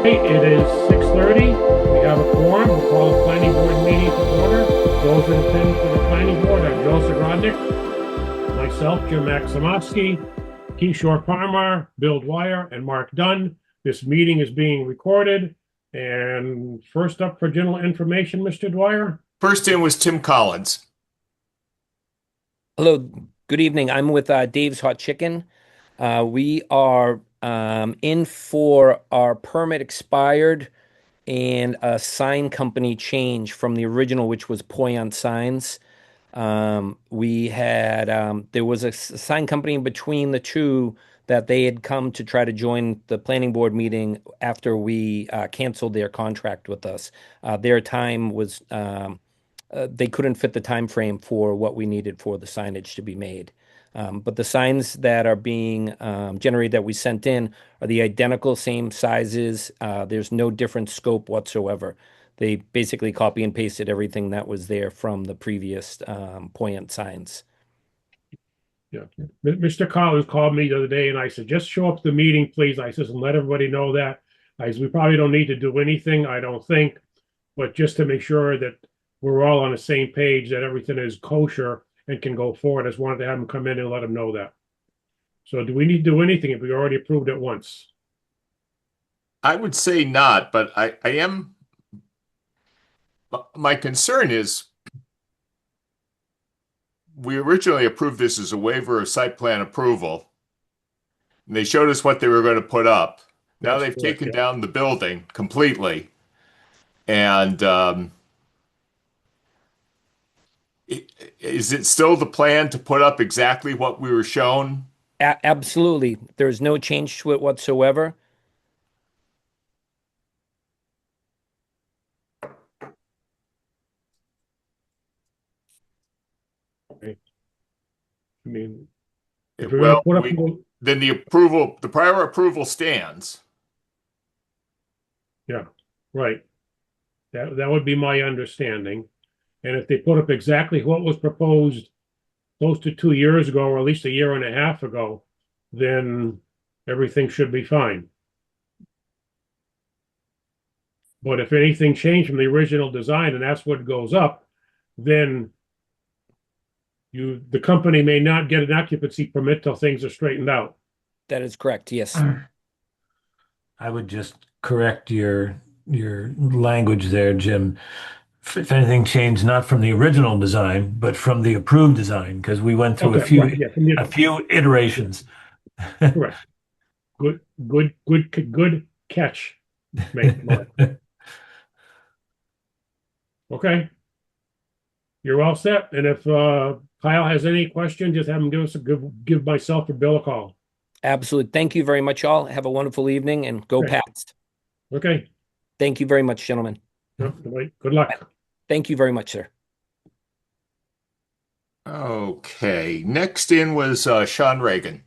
It is 6:30. We have a quorum. We'll call the planning board meeting to order. Those in attendance for the planning board are Joe Zagrodnik, myself, Jim Maximovsky, Kishore Parmar, Bill Dwyer, and Mark Dunn. This meeting is being recorded. And first up for general information, Mr. Dwyer. First in was Tim Collins. Hello, good evening. I'm with Dave's Hot Chicken. We are in for our permit expired and a sign company change from the original, which was Poyant Signs. We had there was a sign company in between the two that they had come to try to join the planning board meeting after we canceled their contract with us. Their time was they couldn't fit the time frame for what we needed for the signage to be made. But the signs that are being generated that we sent in are the identical, same sizes. There's no different scope whatsoever. They basically copy and pasted everything that was there from the previous Poyant Signs. Yeah. Mr. Collins called me the other day and I said, just show up to the meeting, please. I says, and let everybody know that. I said, we probably don't need to do anything, I don't think, but just to make sure that we're all on the same page, that everything is kosher and can go forward. I just wanted to have him come in and let him know that. So do we need to do anything if we already approved it once? I would say not, but I am. My concern is we originally approved this as a waiver of site plan approval. And they showed us what they were going to put up. Now they've taken down the building completely. And is it still the plan to put up exactly what we were shown? Absolutely. There's no change to it whatsoever. I mean, Well, then the prior approval stands. Yeah, right. That would be my understanding. And if they put up exactly what was proposed close to 2 years ago, or at least a year and a half ago, then everything should be fine. But if anything changed from the original design and that's what goes up, then the company may not get an occupancy permit till things are straightened out. That is correct, yes. I would just correct your language there, Jim. If anything changed, not from the original design, but from the approved design, because we went through a few iterations. Correct. Good catch, mate. Okay. You're all set. And if Kyle has any question, just have him give myself or Bill a call. Absolutely. Thank you very much, all. Have a wonderful evening and go Pats. Okay. Thank you very much, gentlemen. Good luck. Thank you very much, sir. Okay. Next in was Sean Reagan.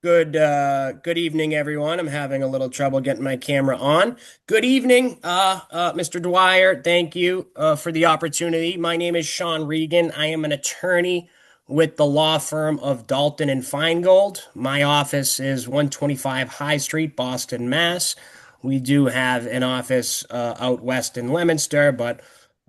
Good evening, everyone. I'm having a little trouble getting my camera on. Good evening, Mr. Dwyer. Thank you for the opportunity. My name is Sean Regan. I am an attorney with the law firm of Dalton and Feingold. My office is 125 High Street, Boston, Mass. We do have an office out west in Leominster, but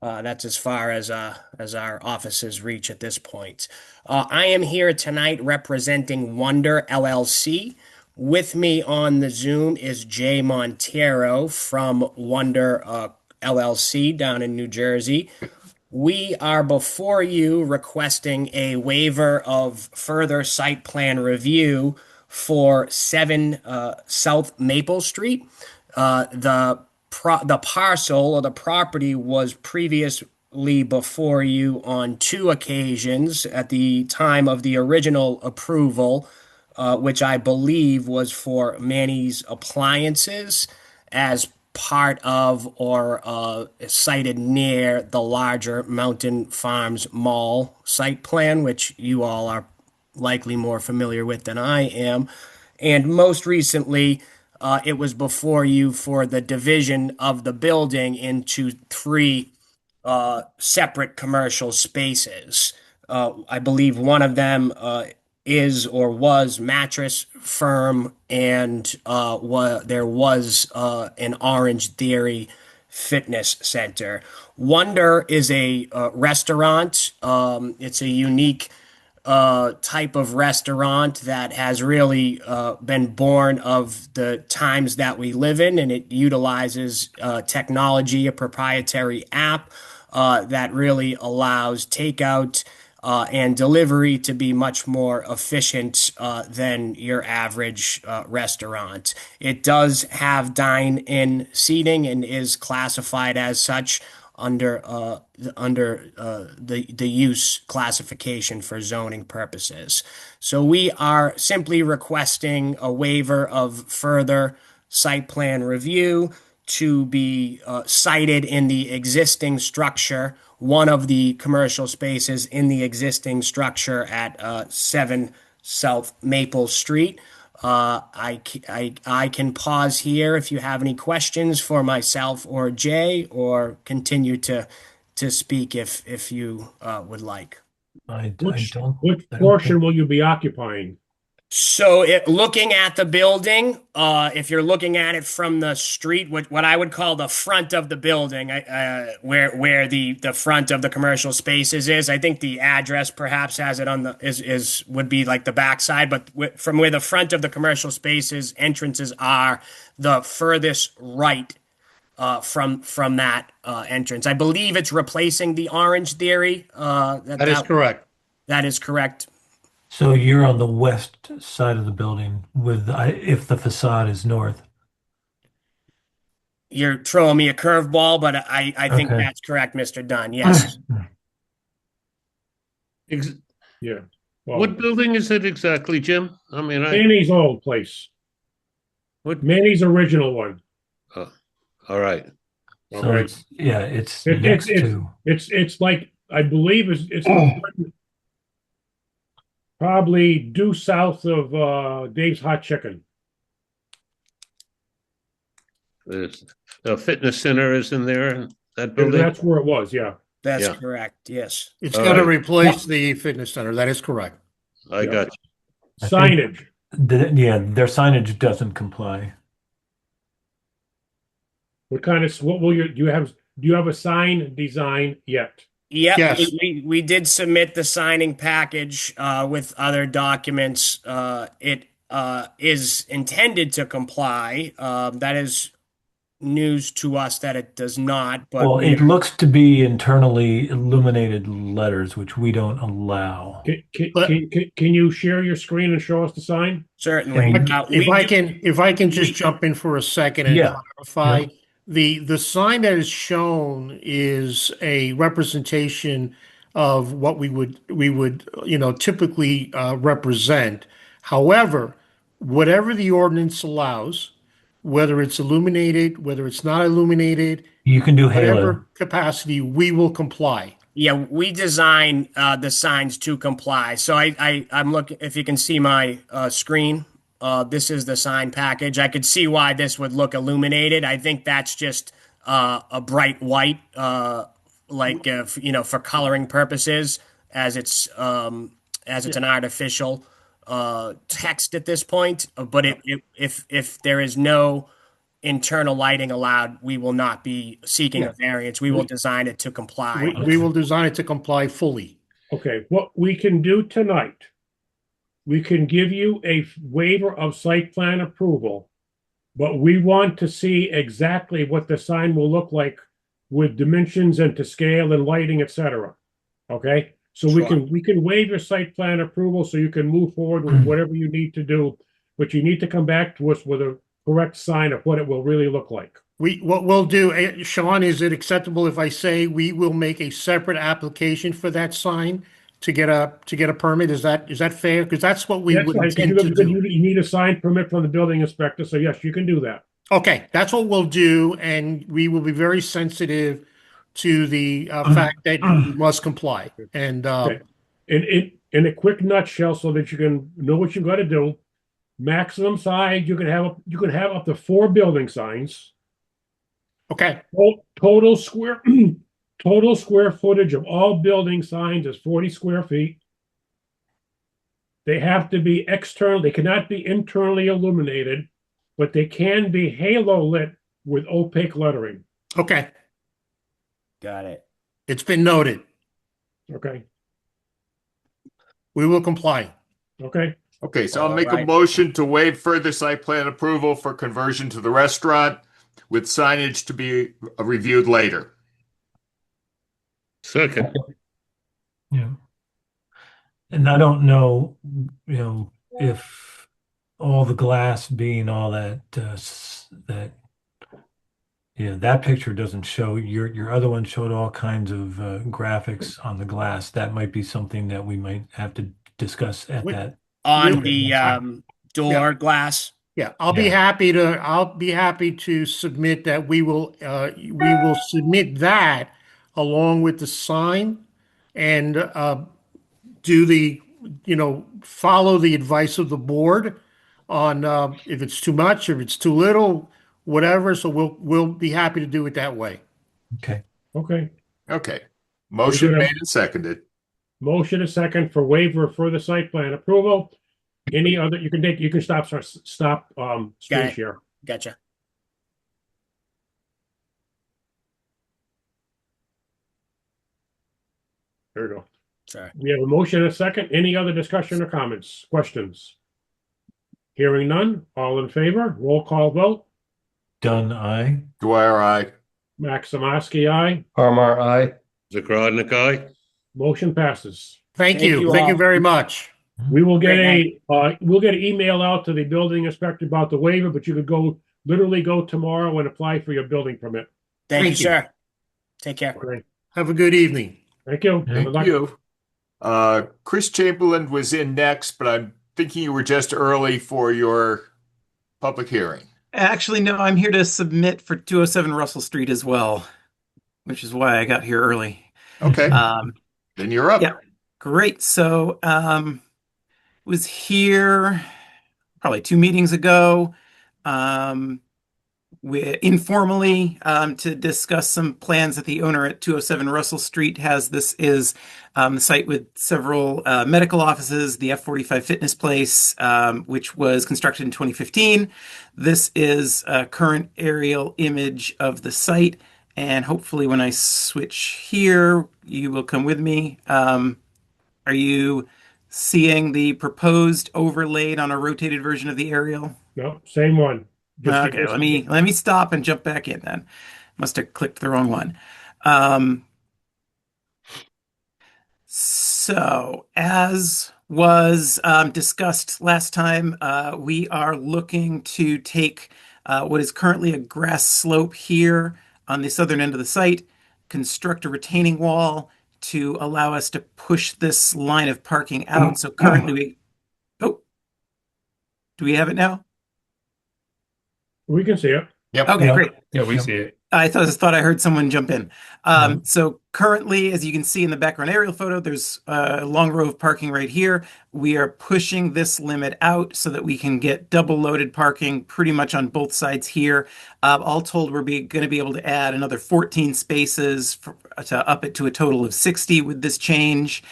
that's as far as our offices reach at this point. I am here tonight representing Wonder LLC. With me on the Zoom is Jay Montero from Wonder LLC down in New Jersey. We are before you requesting a waiver of further site plan review for 7 South Maple Street. The parcel or the property was previously before you on 2 occasions at the time of the original approval, which I believe was for Manny's Appliances as part of or sited near the larger Mountain Farms Mall site plan, which you all are likely more familiar with than I am. And most recently, it was before you for the division of the building into 3 separate commercial spaces. I believe one of them is or was Mattress Firm, and there was an Orange Theory fitness center. Wonder is a restaurant. It's a unique type of restaurant that has really been born of the times that we live in, and it utilizes technology, a proprietary app that really allows takeout and delivery to be much more efficient than your average restaurant. It does have dine-in seating and is classified as such under the use classification for zoning purposes. So we are simply requesting a waiver of further site plan review to be cited in the existing structure, one of the commercial spaces in the existing structure at 7 South Maple Street. I can pause here if you have any questions for myself or Jay, or continue to speak if you would like. I Which don't portion think- will you be occupying? So, looking at the building, if you're looking at it from the street, what I would call the front of the building, where the front of the commercial spaces is, I think the address perhaps has it on the would be like the backside, but from where the front of the commercial spaces entrances are, the furthest right from that entrance. I believe it's replacing the Orange Theory. That is correct. That is correct. So you're on the west side of the building if the facade is north. You're throwing me a curveball, but I think Okay. that's correct, Mr. Dunn. Yes. Yeah. Well, What building is it exactly, Jim? I mean, Manny's old place. What? Manny's original one. all right. So Okay. it's It- next it's- to. It's like, I believe it's probably due south of Dave's Hot Chicken. There's the fitness center is in there, in that building. That's where it was, yeah. That's Yeah. correct. Yes. It's All going to right. replace the fitness center. That is correct. I got you. I think- Signage. Their signage doesn't comply. What will do you have a sign design yet? Yep. Yes. We did submit the signing package with other documents. It is intended to comply. That is news to us that it does not. But Well, it looks to be internally illuminated letters, which we don't allow. Can you share your screen and show us the sign? certainly, If I can just jump in for a second and Yeah. clarify, the sign that is shown is a representation of what we would typically represent. However, whatever the ordinance allows, whether it's illuminated, whether it's not illuminated, You can do halo. whatever capacity, we will comply. Yeah, we design the signs to comply. So I'm looking, if you can see my screen, this is the sign package. I could see why this would look illuminated. I think that's just a bright white, for coloring purposes, as it's an artificial text at this point. But if there is no internal lighting allowed, we will not be seeking a variance. We will design it to comply. We will design it to comply fully. Okay, what we can do tonight, we can give you a waiver of site plan approval, but we want to see exactly what the sign will look like with dimensions and to scale and lighting, etc. Okay, so we can waive your site plan approval so you can move forward with whatever you need to do, but you need to come back to us with a correct sign of what it will really look like. What we'll do, Sean, is it acceptable if I say we will make a separate application for that sign to get a permit? Is that fair? Because that's what we That's would fine, 'cause intend to do. you need a sign permit from the building inspector, so yes, you can do that. Okay, that's what we'll do, and we will be very sensitive to the fact that you must comply. And Okay. In a quick nutshell, so that you can know what you've got to do. Maximum size, you can have up to 4 building signs. okay, Total square total square footage of all building signs is 40 square feet. They have to be external. They cannot be internally illuminated, but they can be halo lit with opaque lettering. Okay, Got it. it's been noted. Okay. We will comply. Okay. Okay, so I'll make a Alright. motion to waive further site plan approval for conversion to the restaurant with signage to be reviewed later. Second. Yeah. And I don't know, if all the glass being all that, that picture doesn't show, your other one showed all kinds of graphics on the glass. That might be something that we might have to discuss at Wait. that. On Really? the door glass. Yeah, I'll be happy to submit that we will submit that along with the sign and follow the advice of the board on if it's too much, if it's too little, whatever. So we'll be happy to do it that way. Okay. Okay. Okay. Motion We're gonna- made and seconded. Motion a second for waiver of further site plan approval. Any other, you can stop screen it. share. Gotcha. There we go. Sorry. We have a motion and a second. Any other discussion or comments, questions? Hearing none, all in favor, roll call vote. Done, aye. Dwyer, aye. Maximowski, aye. Armor, aye. Zagradnik, aye. Motion passes. Thank Thank you. you Thank you all. very much. We will get Great we'll get an email out to the building inspector about the waiver, but you could literally go tomorrow and apply for your building permit. Thank you, Thank you. sir. Take care. Okay. Have a good evening. Thank you. Thank Good luck. You. Chris Chamberlain was in next, but I'm thinking you were just early for your public hearing. Actually, no, I'm here to submit for 207 Russell Street as well, which is why I got here early. Okay, then you're up. yeah. Great. So, was here probably 2 meetings ago, informally, to discuss some plans that the owner at 207 Russell Street has. This is the site with several medical offices, the F45 Fitness Place, which was constructed in 2015. This is a current aerial image of the site. And hopefully when I switch here, you will come with me. Are you seeing the proposed overlaid on a rotated version of the aerial? No, same one. Just Okay, let me stop and jump back in then. Must have clicked the wrong one. So as was discussed last time, we are looking to take what is currently a grass slope here on the southern end of the site, construct a retaining wall to allow us to push this line of parking out. So currently do we have it now? We can see it. Yep. Okay, Yeah. great. Yeah, we see it. I thought I heard someone jump in. So currently, as you can see in the background aerial photo, there's a long row of parking right here. We are pushing this limit out so that we can get double loaded parking pretty much on both sides here. All told, we're going to be able to add another 14 spaces to up it to a total of 60 with this change.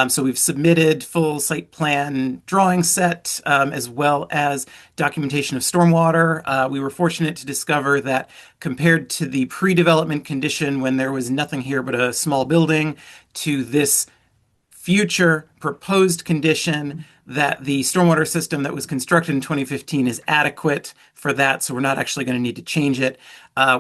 So we've submitted full site plan drawing set, as well as documentation of stormwater. We were fortunate to discover that compared to the pre-development condition when there was nothing here but a small building, to this future proposed condition, that the stormwater system that was constructed in 2015 is adequate for that, so we're not actually going to need to change it.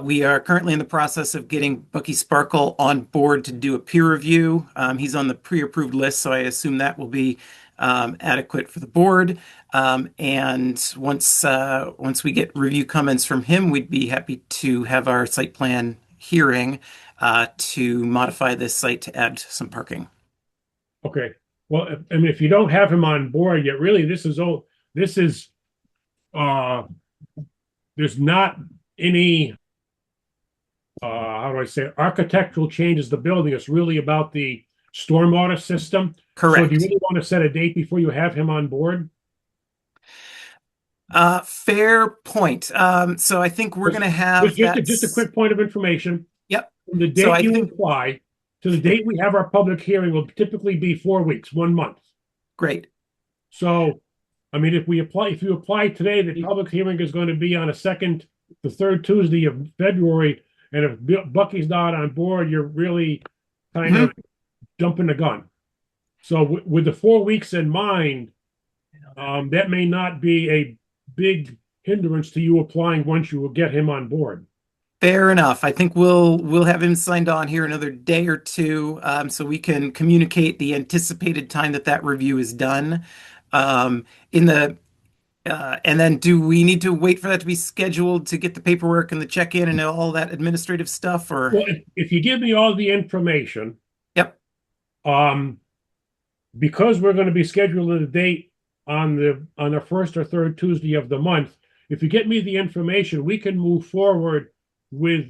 We are currently in the process of getting Bucky Sparkle on board to do a peer review. He's on the pre-approved list, so I assume that will be adequate for the board. And once we get review comments from him, we'd be happy to have our site plan hearing to modify this site to add some parking. Okay. Well, if you don't have him on board yet, really, there's not any, how do I say it, architectural changes to the building. It's really about the stormwater system. Correct. So do you really want to set a date before you have him on board? Fair point. So I think we're going to have Just a quick point of information. Yep. From the So I date you think- apply to the date we have our public hearing will typically be 4 weeks, 1 month. Great. So, I mean, if you apply today, the public hearing is going to be on the third Tuesday of February. And if Bucky's not on board, you're really kind of jumping the gun. So with the 4 weeks in mind, that may not be a big hindrance to you applying once you will get him on board. Fair enough. I think we'll have him signed on here another day or two, so we can communicate the anticipated time that review is done. And then do we need to wait for that to be scheduled to get the paperwork and the check-in and all that administrative stuff, or? Well, if you give me all the information. Yep. Because we're going to be scheduling a date on the first or third Tuesday of the month, if you get me the information, we can move forward with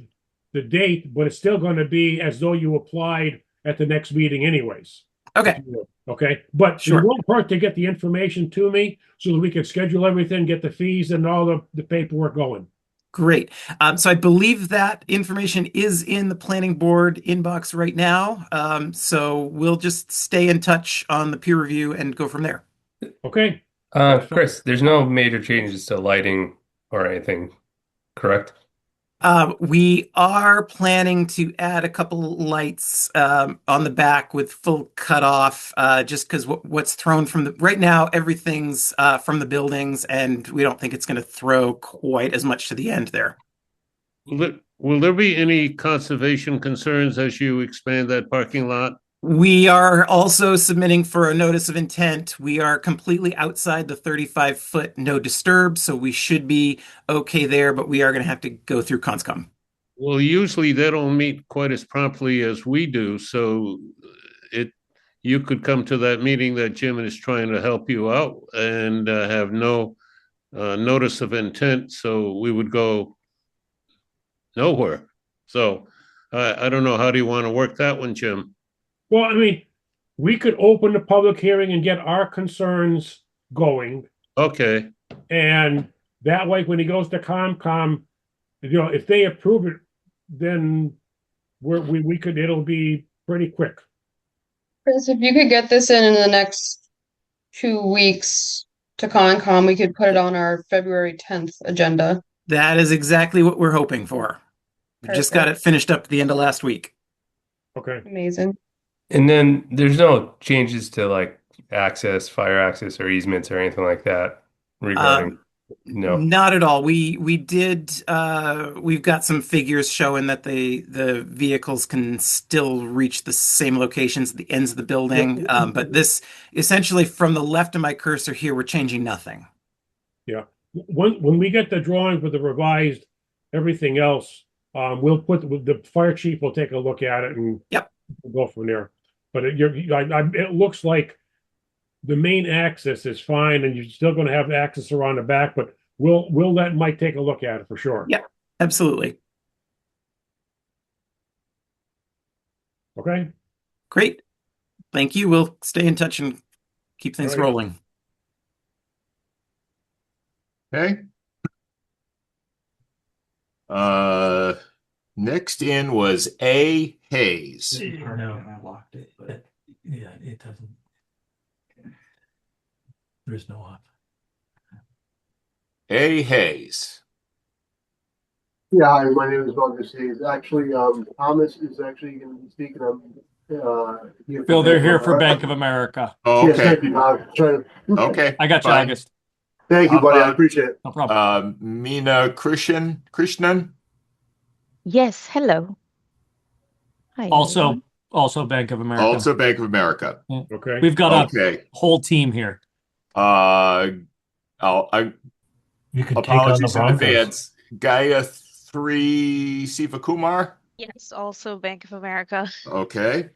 the date, but it's still going to be as though you applied at the next meeting anyways. Okay. Okay. But Sure. it won't hurt to get the information to me so that we can schedule everything, get the fees and all the paperwork going. Great. So I believe that information is in the planning board inbox right now. So we'll just stay in touch on the peer review and go from there. Okay. Chris, there's no major changes to lighting or anything, correct? We are planning to add a couple lights on the back with full cutoff, just because what's thrown from right now, everything's from the buildings, and we don't think it's going to throw quite as much to the end there. Will there be any conservation concerns as you expand that parking lot? We are also submitting for a notice of intent. We are completely outside the 35-foot no disturb, so we should be okay there, but we are going to have to go through Conscom. Well, usually they don't meet quite as promptly as we do, so you could come to that meeting that Jim is trying to help you out and have no notice of intent, so we would go nowhere. So I don't know, how do you want to work that one, Jim? Well, I mean, we could open the public hearing and get our concerns going. Okay. And that way, when he goes to Comcom, if they approve it, then it'll be pretty quick. Chris, if you could get this in the next 2 weeks to Concom, we could put it on our February 10th agenda. That is exactly what we're hoping for. We just got it finished up at the end of last week. Okay. Amazing. And then there's no changes to like access, fire access, or easements or anything like that regarding. No, not at all. We've got some figures showing that the vehicles can still reach the same locations at the ends of the building. But this essentially, from the left of my cursor here, we're changing nothing. Yeah. When we get the drawing with the revised everything else, the fire chief will take a look at it and we'll go from there. But it looks like the main access is fine, and you're still going to have access around the back. But we'll let Mike take a look at it for sure. Yeah, absolutely. Okay. Great. Thank you. We'll stay in touch and keep things rolling. Okay. Next in was A. Hayes. No, I locked it, but yeah, it doesn't. There's no off. A. Hayes. Yeah, hi, my name is August Hayes. Actually, Thomas is actually going to be speaking. Phil, they're here for Bank of America. Oh, Yes, okay. thank you. Okay. I got you, fine. August. Thank you, buddy. I appreciate it. No problem. Meena Krishnan. Yes, hello. Hi. Also Bank of America. Also Bank of America. Okay. We've got a whole team here. I You could apologies take in on the advance. Gayatri Sivakumar. Yes, also Bank of America. Okay.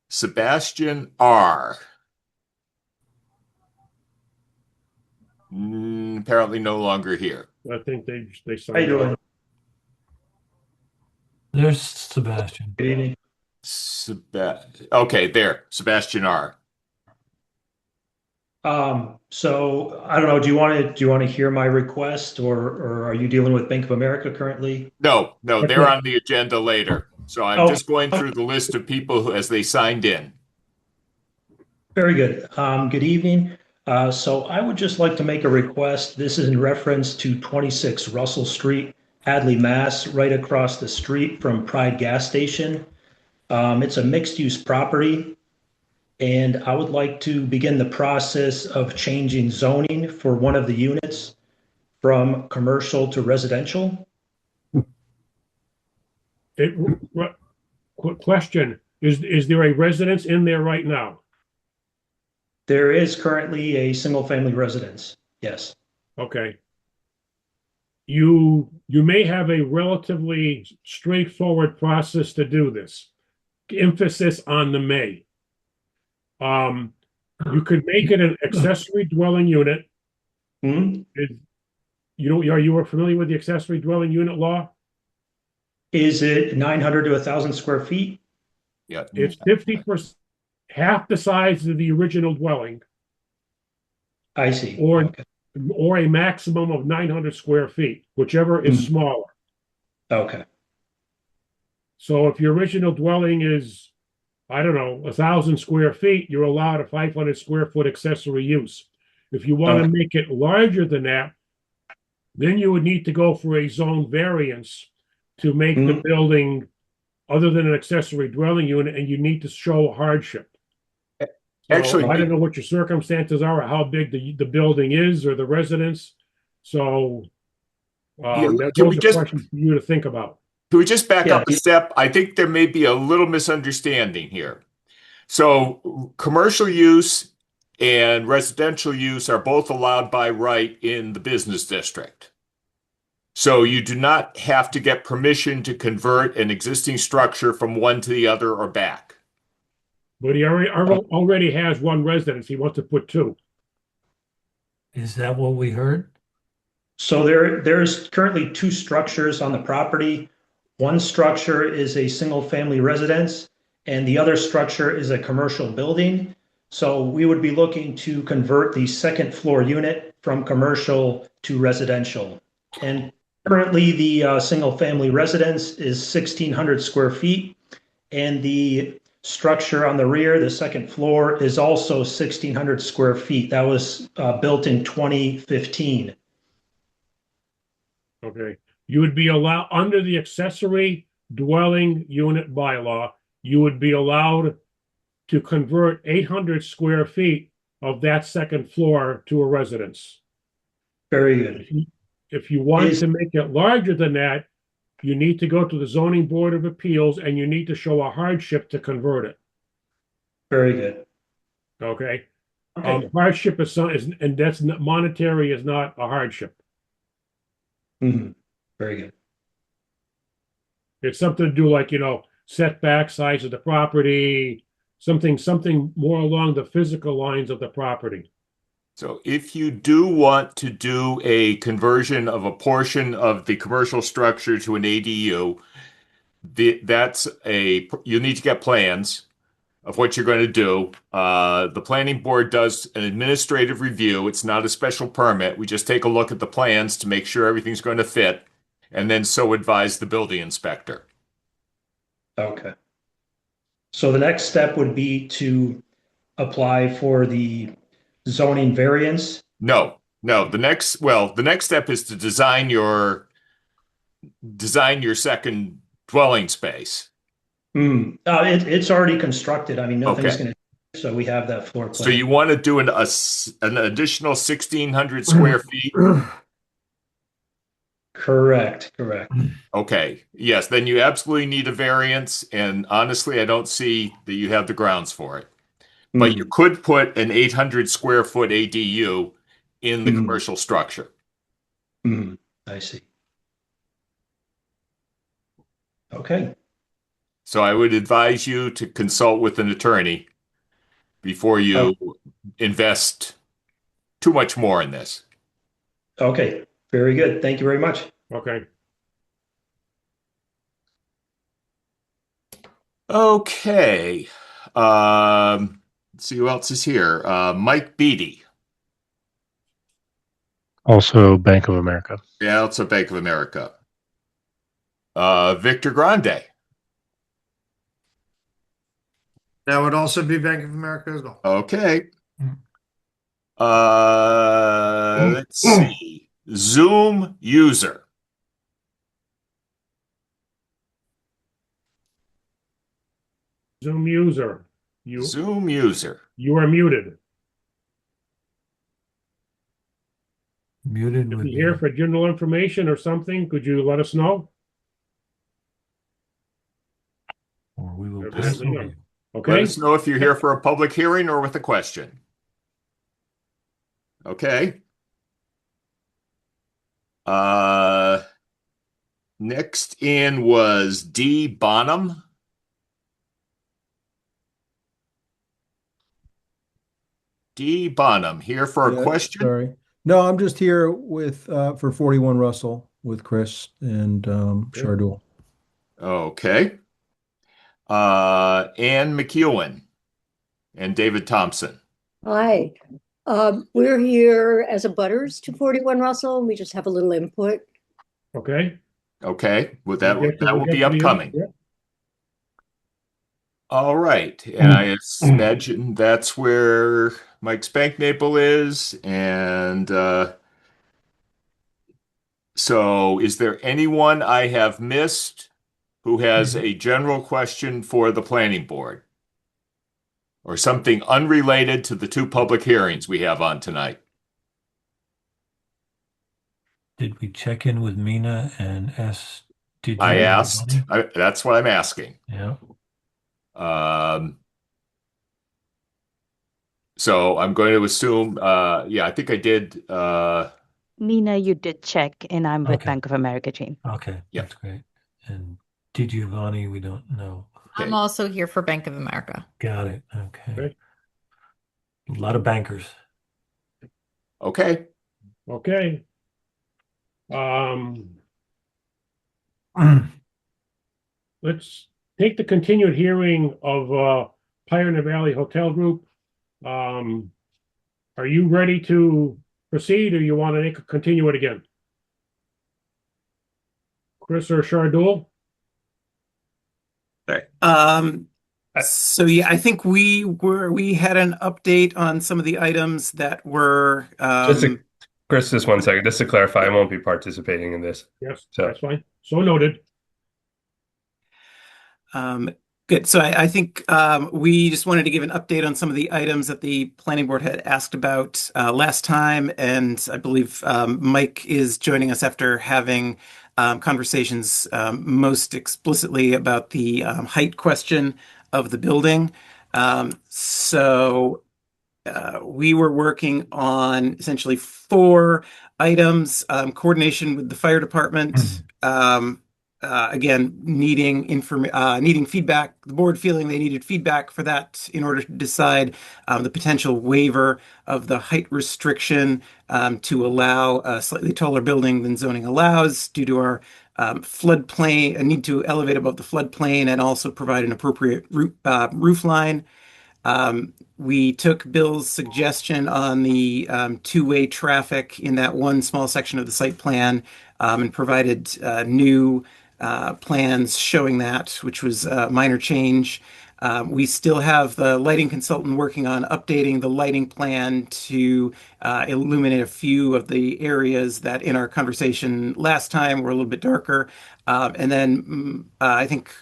Sebastian R. Apparently no longer here. I think they signed. How you doing? There's Sebastian. Good evening. Okay, there. Sebastian R. So I don't know. Do you want to hear my request, or are you dealing with Bank of America currently? No, they're on the agenda later. So I'm Oh. just going through the list of people as they signed in. Very good. Good evening. So I would just like to make a request. This is in reference to 26 Russell Street, Hadley, Mass, right across the street from Pride Gas Station. It's a mixed-use property, and I would like to begin the process of changing zoning for one of the units from commercial to residential. Question, is there a residence in there right now? There is currently a single-family residence, yes. Okay. You may have a relatively straightforward process to do this. Emphasis on the may. You could make it an accessory dwelling unit. Hmm? Are you familiar with the accessory dwelling unit law? Is it 900 to 1,000 square feet? Yeah. It's 50%, half the size of the original dwelling, I see. or Okay. or a maximum of 900 square feet, whichever is smaller. Okay. So if your original dwelling is, I don't know, 1,000 square feet, you're allowed a 500 square foot accessory use. If you want to Okay. make it larger than that, then you would need to go for a zone variance to make the building other than an accessory dwelling unit, and you need to show a hardship. Actually, I don't know what your circumstances are, or how big the building is, or the residence. So Yeah, those can are we just- questions for you to think about. Can we just back Yeah. up a step? I think there may be a little misunderstanding here. So commercial use and residential use are both allowed by right in the business district. So you do not have to get permission to convert an existing structure from one to the other or back. But he already has one residence. He wants to put two. Is that what we heard? So there's currently two structures on the property. One structure is a single-family residence, and the other structure is a commercial building. So we would be looking to convert the second floor unit from commercial to residential. And currently, the single-family residence is 1,600 square feet, and the structure on the rear, the second floor, is also 1,600 square feet. That was built in 2015. Okay. You would be allowed, under the accessory dwelling unit bylaw, you would be allowed to convert 800 square feet of that second floor to a residence. Very good. If you want to make it larger than that, you need to go to the zoning board of appeals and you need to show a hardship to convert it. Very good. Okay. Okay. Hardship and that's not, monetary is not a hardship. Mhm. Very good. It's something to do like, setback, size of the property, something more along the physical lines of the property. So if you do want to do a conversion of a portion of the commercial structure to an ADU, you need to get plans of what you're going to do. The planning board does an administrative review. It's not a special permit. We just take a look at the plans to make sure everything's going to fit, and then so advise the building inspector. Okay. So the next step would be to apply for the zoning variance. No. The next step is to design your second dwelling space. It's already constructed. I mean, nothing's Okay. going to, so we have that floor plan. So you want to do an additional 1,600 square feet? Correct. Okay. Yes, then you absolutely need a variance, and honestly, I don't see that you have the grounds for it. But you could put an 800 square foot ADU in the commercial structure. I see. Okay. So I would advise you to consult with an attorney before you invest too much more in this. Okay. Very good. Thank you very much. Okay. Okay. Let's see who else is here. Mike Beatty. Also Bank of America. Yeah, also Bank of America. Victor Grande. That would also be Bank of America as well. Okay. Let's see. Zoom user. Zoom user. Zoom user. You are muted. Muted If would you're here be. for general information or something, could you let us know? Or we will Everybody pass let me over know. you. Okay. Let us know if you're here for a public hearing or with a question. Okay. Next in was D. Bonham. D. Bonham, here for a question? Sorry. No, I'm just here with for 41 Russell with Chris and Shardul. Okay. Ann McEwen and David Thompson. Hi. We're here as a butters to 41 Russell, and we just have a little input. Okay. Okay. Well, We'll get that will to be the upcoming. yeah. All right. And I imagine that's where Mike Spanknaple is. And so is there anyone I have missed who has a general question for the planning board? Or something unrelated to the two public hearings we have on tonight? Did we check in with Mina and ask? Did I you? asked. That's what I'm asking. Yeah. So I'm going to assume, yeah, I think I did. Nina, you did check, and I'm with Okay. Bank of America, Jane. Okay, Yeah. that's great. And did Giovanni? We don't know. I'm also here for Bank of America. Got it. Okay. Okay. A lot of bankers. Okay. Okay. Let's take the continued hearing of Pioneer Valley Hotel Group. Are you ready to proceed, or you want to continue it again? Chris or Shardul? So yeah, I think we had an update on some of the items that were Chris, just 1 second, just to clarify, I won't be participating in this. Yes, So that's fine. So noted. Good. So I think we just wanted to give an update on some of the items that the planning board had asked about last time, and I believe Mike is joining us after having conversations most explicitly about the height question of the building. So we were working on essentially 4 items: coordination with the fire department. Again, needing feedback, the board feeling they needed feedback for that in order to decide the potential waiver of the height restriction to allow a slightly taller building than zoning allows due to our floodplain, a need to elevate above the floodplain and also provide an appropriate roof line. We took Bill's suggestion on the two-way traffic in that one small section of the site plan and provided new plans showing that, which was a minor change. We still have the lighting consultant working on updating the lighting plan to illuminate a few of the areas that in our conversation last time were a little bit darker. And then I think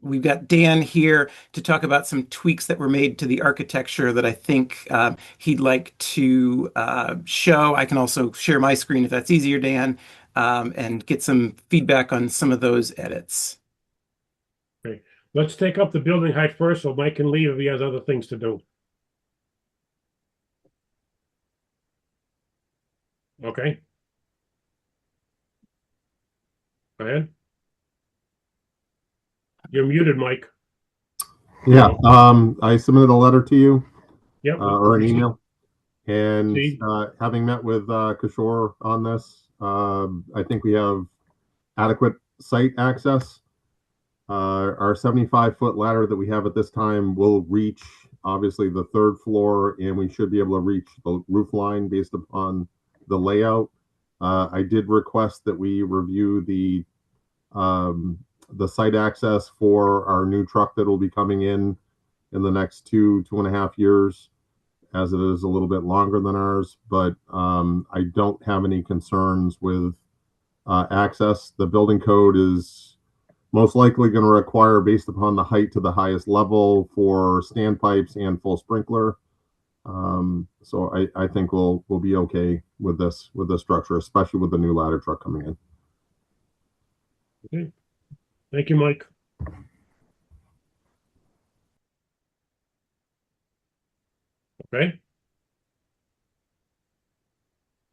we've got Dan here to talk about some tweaks that were made to the architecture that I think he'd like to show. I can also share my screen if that's easier, Dan, and get some feedback on some of those edits. Okay. Let's take up the building height first, so Mike can leave if he has other things to do. Okay. Go ahead. You're muted, Mike. Yeah, I submitted a letter to you. Yep. Or an email. And See? having met with Kishore on this, I think we have adequate site access. Our 75-foot ladder that we have at this time will reach, obviously, the 3rd floor, and we should be able to reach the roof line based upon the layout. I did request that we review the site access for our new truck that will be coming in the next 2.5 years. as it is a little bit longer than ours, but I don't have any concerns with access. The building code is most likely going to require, based upon the height to the highest level, for standpipes and full sprinkler. So I think we'll be okay with this structure, especially with the new ladder truck coming in. Okay. Thank you, Mike. Okay.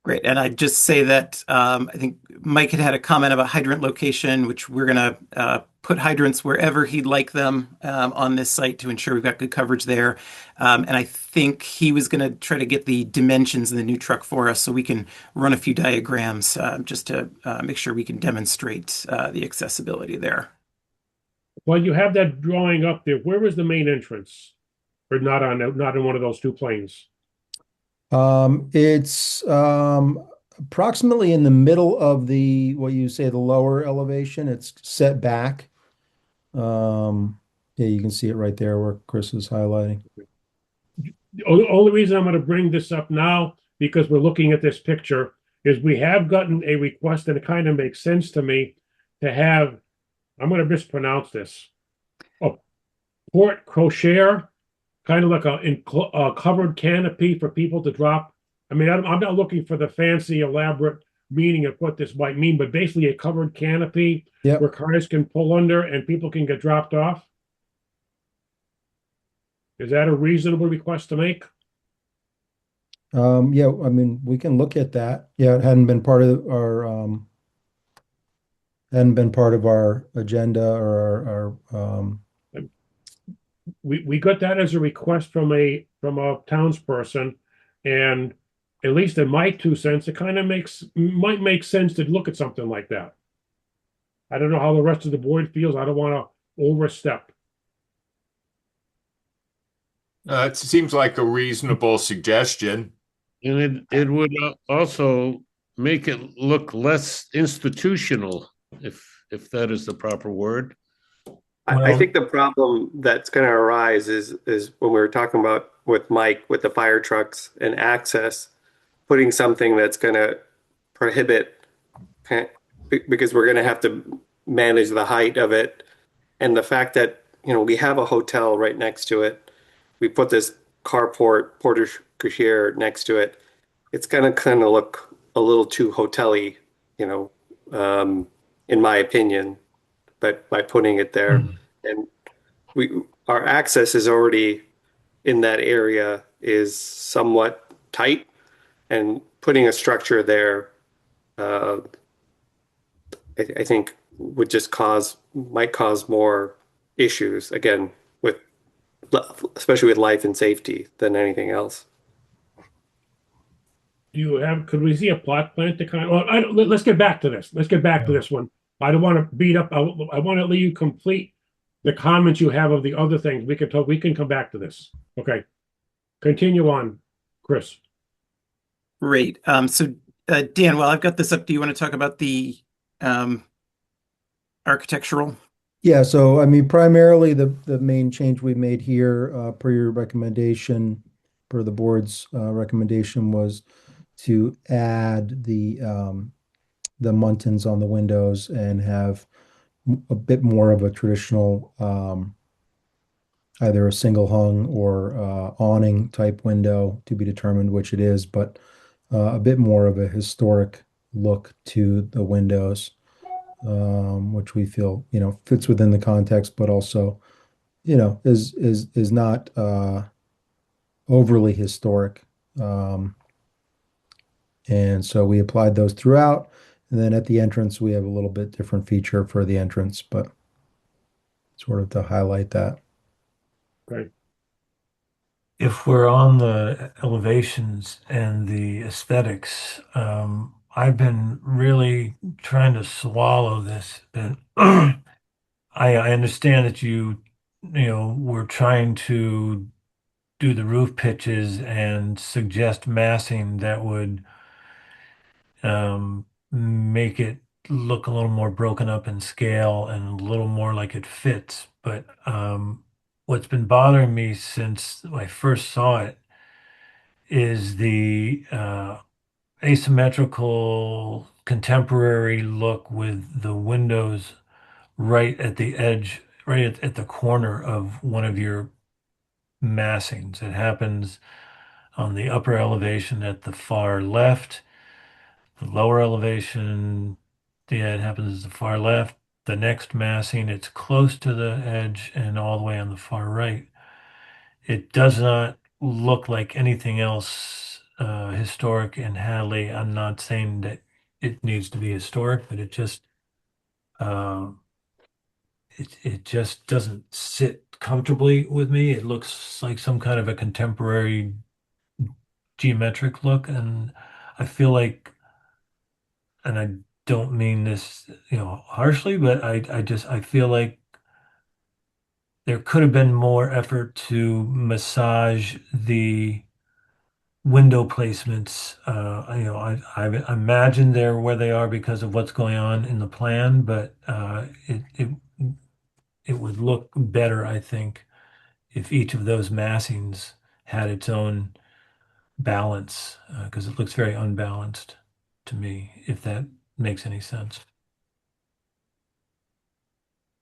Great. And I'd just say that I think Mike had a comment about hydrant location, which we're going to put hydrants wherever he'd like them on this site to ensure we've got good coverage there. And I think he was going to try to get the dimensions of the new truck for us so we can run a few diagrams just to make sure we can demonstrate the accessibility there. Well, you have that drawing up there. Where is the main entrance? Or not in one of those two planes? It's approximately in the middle of what you say, the lower elevation. It's set back. Yeah, you can see it right there where Chris is highlighting. The only reason I'm going to bring this up now, because we're looking at this picture, is we have gotten a request, and it kind of makes sense to me to have, I'm going to mispronounce this, porte cochere, kind of like a covered canopy for people to drop. I mean, I'm not looking for the fancy, elaborate meaning of what this might mean, but basically a covered canopy where cars can pull under and people can get dropped off. Is that a reasonable request to make? Yeah, I mean, we can look at that. Yeah, it hadn't been part of our agenda or our we got that as a request from a townsperson, and at least in my 2 cents, it kind of might make sense to look at something like that. I don't know how the rest of the board feels. I don't want to overstep. It seems like a reasonable suggestion. And it would also make it look less institutional, if that is the proper word. I think the problem that's going to arise is when we were talking about with Mike with the fire trucks and access, putting something that's going to prohibit, because we're going to have to manage the height of it, and the fact that we have a hotel right next to it, we put this carport porte cochere next to it. It's going to kind of look a little too hotel-y, in my opinion. But by putting it there, and our access is already in that area is somewhat tight, and putting a structure there, I think would just might cause more issues again especially with life and safety than anything else. Could we see a plot plan to kind of, let's get back to this. Let's get back to this one. I don't want to beat up. I want to let you complete the comments you have of the other things. We can come back to this. Okay. Continue on, Chris. Great. So Dan, while I've got this up, do you want to talk about the architectural? Yeah, so I mean, primarily the main change we made here, per your recommendation, per the board's recommendation, was to add the muntins on the windows and have a bit more of a traditional, either a single hung or awning type window, to be determined which it is, but a bit more of a historic look to the windows, which we feel fits within the context, but also is not overly historic. And so we applied those throughout. And then at the entrance, we have a little bit different feature for the entrance, but sort of to highlight that. Right. If we're on the elevations and the aesthetics, I've been really trying to swallow this. I understand that we're trying to do the roof pitches and suggest massing that would make it look a little more broken up in scale and a little more like it fits. But what's been bothering me since I first saw it is the asymmetrical contemporary look with the windows right at the edge, right at the corner of one of your massings. It happens on the upper elevation at the far left, the lower elevation, yeah, it happens at the far left. The next massing, it's close to the edge and all the way on the far right. It does not look like anything else historic in Hadley. I'm not saying that it needs to be historic, but uh, it just doesn't sit comfortably with me. It looks like some kind of a contemporary geometric look, and I feel like, and I don't mean this, harshly, but I feel like there could have been more effort to massage the window placements. I imagine they're where they are because of what's going on in the plan, but it would look better, I think, if each of those massings had its own balance, because it looks very unbalanced to me, if that makes any sense.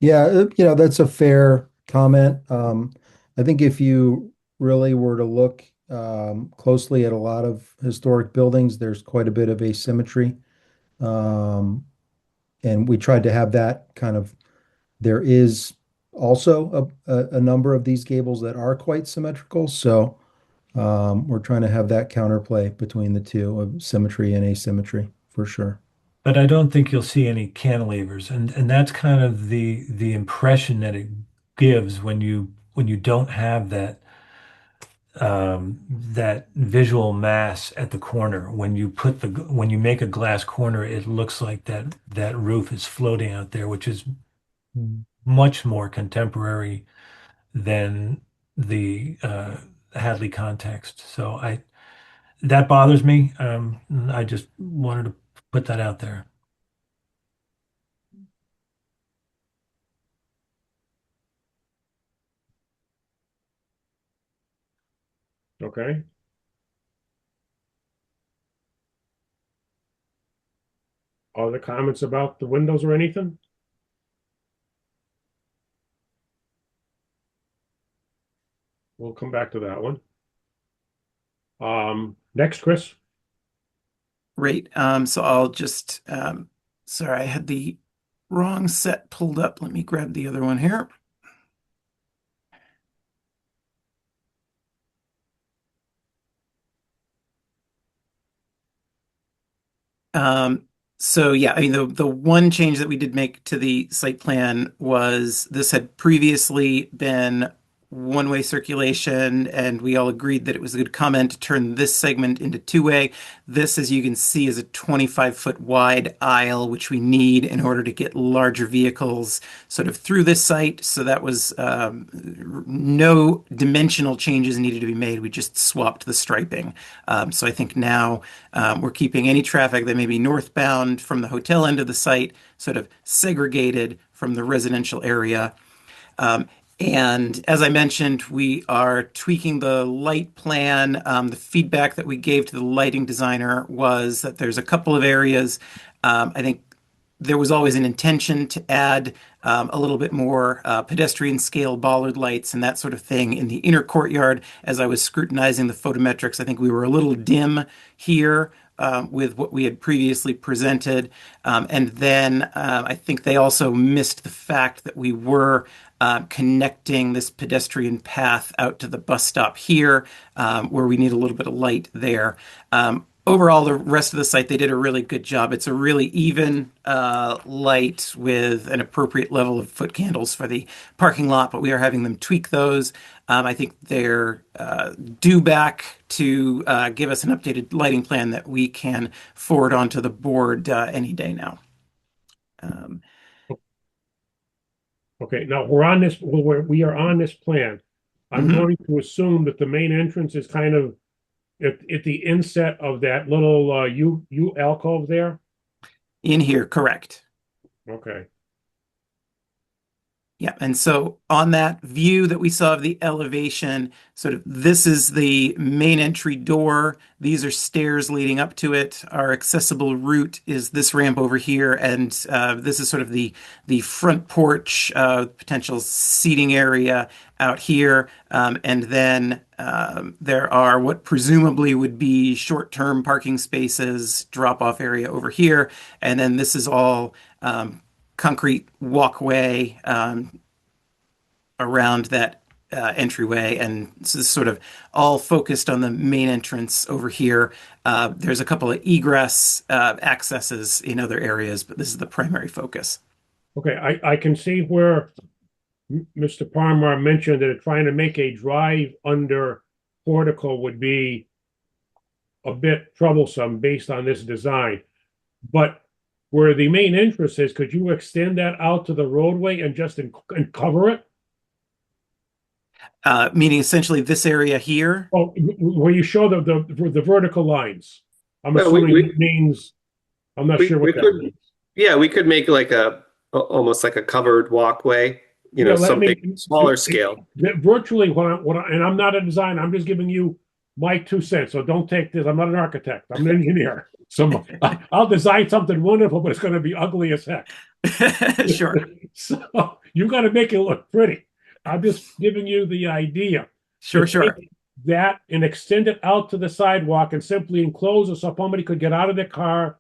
Yeah, that's a fair comment. I think if you really were to look closely at a lot of historic buildings, there's quite a bit of asymmetry. And we tried to have that kind of, there is also a number of these gables that are quite symmetrical. So we're trying to have that counterplay between the two of symmetry and asymmetry for sure. But I don't think you'll see any cantilevers, and that's kind of the impression that it gives when you don't have that that visual mass at the corner. When you make a glass corner, it looks like that roof is floating out there, which is much more contemporary than the Hadley context. So that bothers me. I just wanted to put that out there. Okay. Other comments about the windows or anything? We'll come back to that one. Next, Chris. Great. So I'll just, sorry, I had the wrong set pulled up. Let me grab the other one here. So yeah, I mean, the one change that we did make to the site plan was this had previously been one-way circulation, and we all agreed that it was a good comment to turn this segment into two-way. This, as you can see, is a 25-foot wide aisle, which we need in order to get larger vehicles sort of through this site. So that was no dimensional changes needed to be made. We just swapped the striping. So I think now we're keeping any traffic that may be northbound from the hotel end of the site sort of segregated from the residential area. And as I mentioned, we are tweaking the light plan. The feedback that we gave to the lighting designer was that there's a couple of areas. I think there was always an intention to add a little bit more pedestrian scale bollard lights and that sort of thing in the inner courtyard. As I was scrutinizing the photometrics, I think we were a little dim here with what we had previously presented. And then I think they also missed the fact that we were connecting this pedestrian path out to the bus stop here, where we need a little bit of light there. Overall, the rest of the site, they did a really good job. It's a really even light with an appropriate level of foot candles for the parking lot, but we are having them tweak those. I think they're due back to give us an updated lighting plan that we can forward onto the board any day now. Okay, now we are on this plan. I'm going to assume that the main entrance is kind of at the inset of that little U alcove there. In here, correct. Okay. Yeah, and so on that view that we saw of the elevation, sort of this is the main entry door. These are stairs leading up to it. Our accessible route is this ramp over here, and this is sort of the front porch, potential seating area out here. And then there are what presumably would be short-term parking spaces, drop-off area over here. And then this is all concrete walkway around that entryway, and so this is sort of all focused on the main entrance over here. There's a couple of egress accesses in other areas, but this is the primary focus. Okay, I can see where Mr. Palmer mentioned that trying to make a drive under portico would be a bit troublesome based on this design. But where the main entrance is, could you extend that out to the roadway and just and cover it? Meaning essentially this area here? Oh, where you show the vertical lines. I'm assuming it means, I'm not sure what that means. Yeah, we could make like almost like a covered walkway, something smaller scale. Virtually, and I'm not a designer, I'm just giving you my 2 cents. So don't take this. I'm not an architect. I'm an engineer. So I'll design something wonderful, but it's going to be ugly as heck. Sure. So you got to make it look pretty. I'm just giving you the idea. Sure. That and extend it out to the sidewalk and simply enclose it so somebody could get out of their car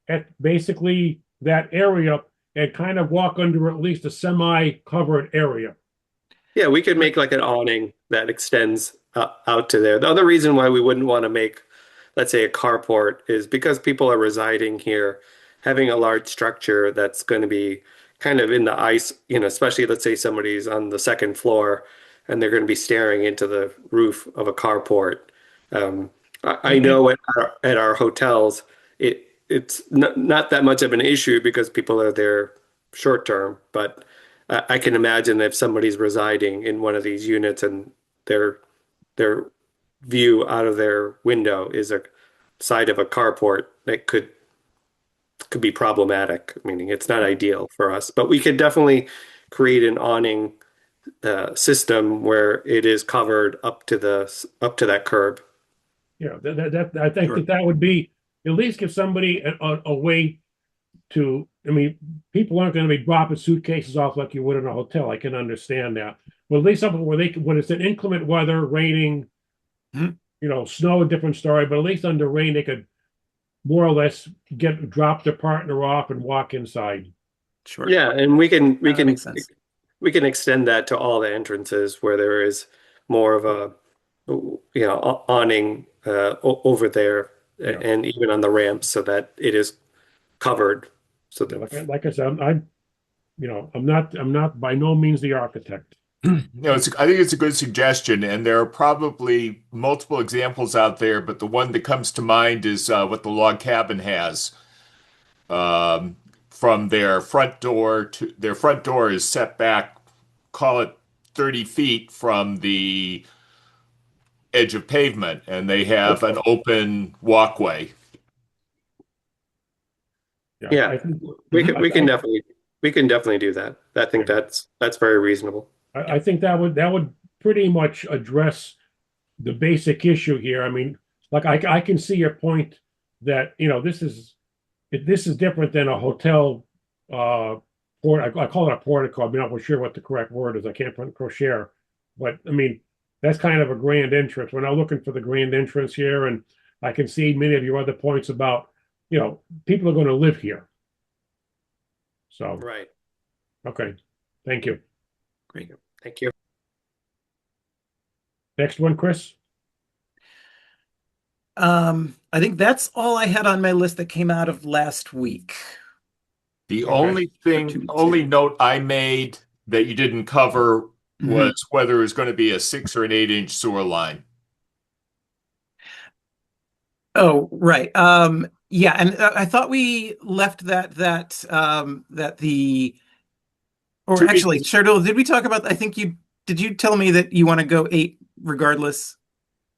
at basically that area and kind of walk under at least a semi-covered area. Yeah, we could make like an awning that extends out to there. The other reason why we wouldn't want to make, let's say, a carport is because people are residing here. Having a large structure that's going to be kind of in the ice, especially let's say somebody's on the second floor and they're going to be staring into the roof of a carport. I know at our hotels, it's not that much of an issue because people are there short term, but I can imagine if somebody's residing in one of these units and their view out of their window is a side of a carport, that could be problematic, meaning it's not ideal for us. But we could definitely create an awning system where it is covered up to that curb. Yeah, I think that would be at least give somebody a way to. I mean, people aren't going to be dropping suitcases off like you would in a hotel. I can understand that. But at least something where when it's an inclement weather, raining, snow, a different story. But at least under rain, they could more or less drop their partner off and walk inside. Sure. Yeah, and we can extend that to all the entrances where there is more of a awning over there, and even on the ramps, so that it is covered. So that, like I said, I'm not by no means the architect. I think it's a good suggestion, and there are probably multiple examples out there, but the one that comes to mind is what the log cabin has. From their front door is set back, call it 30 feet from the edge of pavement, and they have an open walkway. Yeah, we can definitely do that. I think that's very reasonable. I think that would pretty much address the basic issue here. I mean, like I can see your point that this is different than a hotel. I call it a portico. I'm not sure what the correct word is. I can't put crochet, but I mean that's kind of a grand entrance. We're not looking for the grand entrance here, and I can see many of your other points about people are going to live here. So right. Okay. Thank you. Great. Thank you. Next one, Chris. I think that's all I had on my list that came out of last week. The only note I made that you didn't cover was whether it was going to be a 6 or an 8-inch sewer line. Oh, right. Yeah, and I thought we left that actually, Shardul, did we talk about? I think did you tell me that you want to go 8 regardless?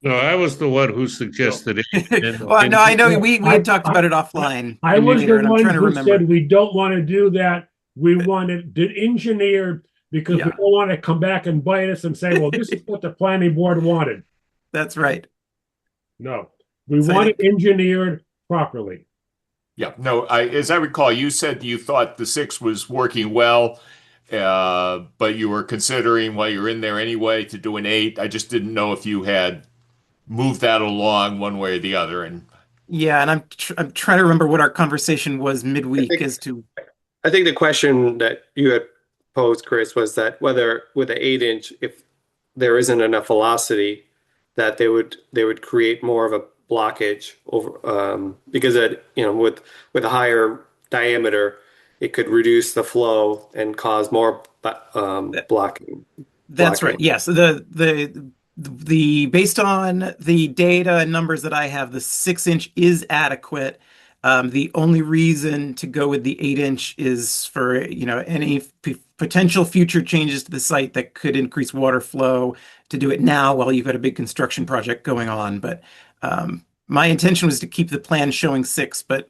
No, I was the one who suggested it. Well, no, I know we had talked about it offline. I was the one who said we don't want to do that. We wanted the engineer because we Yeah. don't want to come back and bite us and say, well, this is what the planning board wanted. That's right. No, we So I want it think- engineered properly. Yeah, no, as I recall, you said you thought the 6 was working well, but you were considering while you're in there anyway to do an 8. I just didn't know if you had moved that along one way or the other. And Yeah, and I'm trying to remember what our conversation was midweek as to. I think the question that you had posed, Chris, was that whether with an 8-inch, if there isn't enough velocity, that they would create more of a blockage over because it, with a higher diameter, it could reduce the flow and cause more blocking. That's right. Yes. The based on the data and numbers that I have, the 6-inch is adequate. The only reason to go with the 8-inch is for any potential future changes to the site that could increase water flow, to do it now while you've got a big construction project going on. But my intention was to keep the plan showing 6, but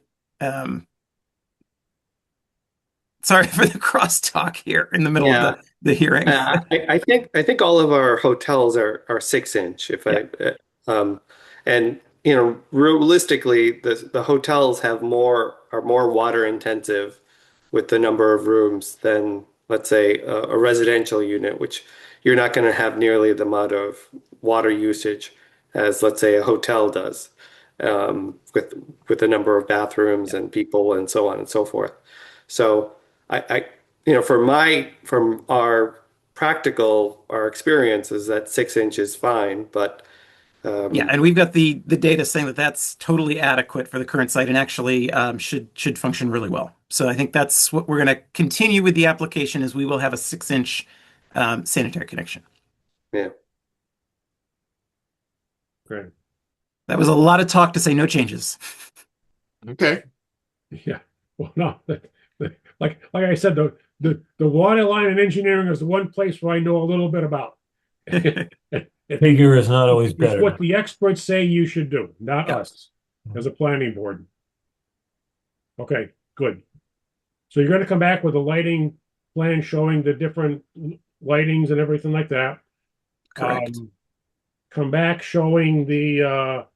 sorry for the crosstalk here in the middle of the hearing. I think all of our hotels are 6-inch. And realistically, the hotels are more water intensive with the number of rooms than, let's say, a residential unit, which you're not going to have nearly the amount of water usage as, let's say, a hotel does, with the number of bathrooms and people and so on and so forth. So from our experience is that 6-inch is fine, but and we've got the data saying that that's totally adequate for the current site and actually should function really well. So I think that's what we're going to continue with the application, is we will have a 6-inch sanitary connection. Yeah. Great. That was a lot of talk to say no changes. Okay. Yeah. Well, no, like I said, the water line and engineering is the one place where I know a little bit about. Figure is not always It's better. what the experts say you should do, not us as a planning board. Okay, good. So you're going to come back with a lighting plan showing the different lightings and everything like that. Correct. Come back showing the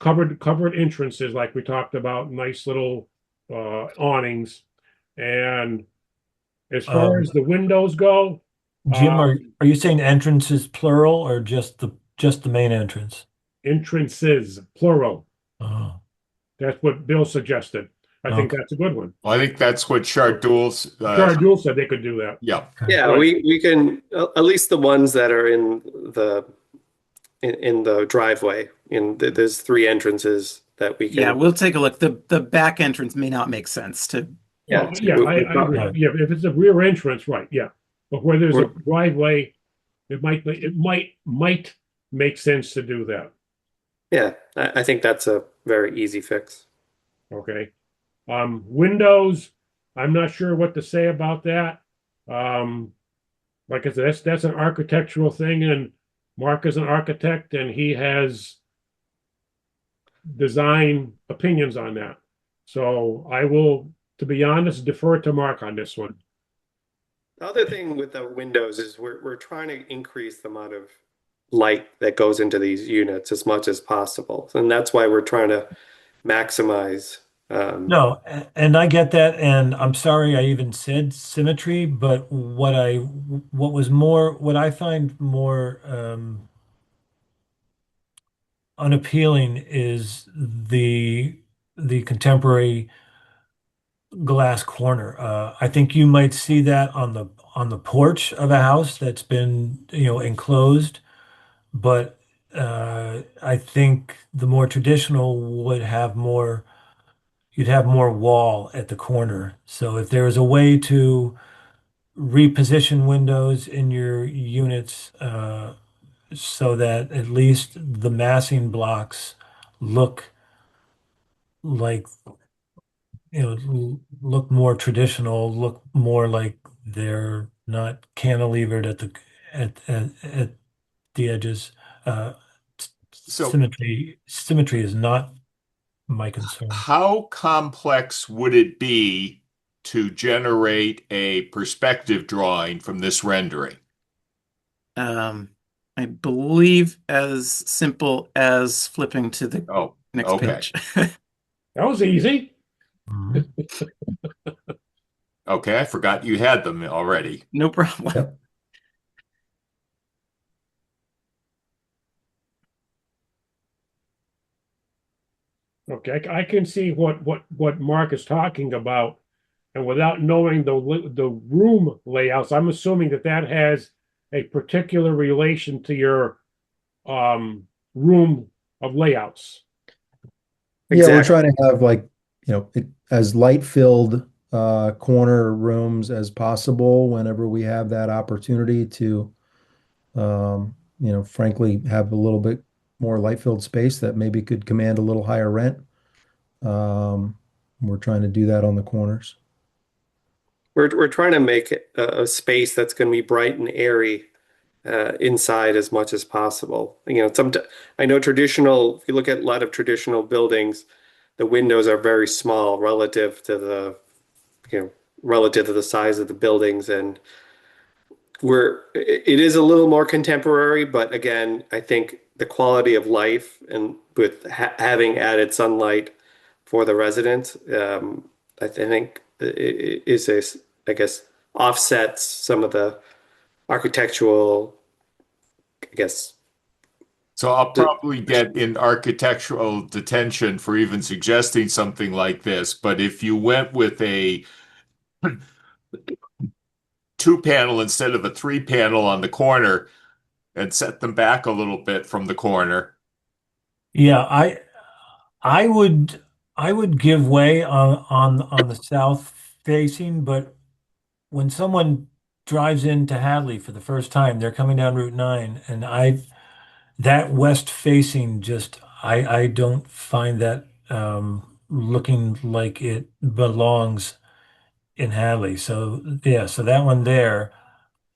covered entrances like we talked about, nice little awnings. And as far as the windows go, Jim, are you saying entrances plural or just the main entrance? entrances plural. Oh. That's what Bill suggested. I think that's a good one. Well, I think that's what Shardul's. Shardul said they could do that. Yeah. Yeah, Right. we can at least the ones that are in the driveway. There's 3 entrances that we can. Yeah, we'll take a look. The back entrance may not make sense to. Yeah, I agree. Yeah, if it's a rear entrance, right? Yeah, but where there's a driveway, it might make sense to do that. Yeah, I think that's a very easy fix. Okay. Windows, I'm not sure what to say about that. Like I said, that's an architectural thing, and Mark is an architect, and he has design opinions on that. So I will, to be honest, defer to Mark on this one. The other thing with the windows is we're trying to increase the amount of light that goes into these units as much as possible, and that's why we're trying to maximize. No, and I get that, and I'm sorry I even said symmetry, but what I find more unappealing is the contemporary glass corner. I think you might see that on the porch of a house that's been enclosed, but I think the more traditional would have more. You'd have more wall at the corner. So if there is a way to reposition windows in your units so that at least the massing blocks look like, look more traditional, look more like they're not cantilevered at the edges. So- Symmetry is not my concern. How complex would it be to generate a perspective drawing from this rendering? I believe as simple as flipping to the next okay. page. That was easy. Okay, I forgot you had them already. No problem. Okay, I can see what Mark is talking about, and without knowing the room layouts, I'm assuming that has a particular relation to your room of layouts. Yeah, we're trying to have as light-filled corner rooms as possible whenever we have that opportunity to, frankly, have a little bit more light-filled space that maybe could command a little higher rent. We're trying to do that on the corners. We're trying to make a space that's going to be bright and airy inside as much as possible. I know traditional. If you look at a lot of traditional buildings, the windows are very small relative to the size of the buildings, and it is a little more contemporary. But again, I think the quality of life and with having added sunlight for the residents, I think it is offsets some of the architectural, I guess. So I'll probably get in architectural detention for even suggesting something like this. But if you went with a 2-panel instead of a 3-panel on the corner and set them back a little bit from the corner. Yeah, I would give way on the south facing, but when someone drives into Hadley for the first time, they're coming down Route 9, and that west facing I don't find that looking like it belongs in Hadley. So yeah, so that one there,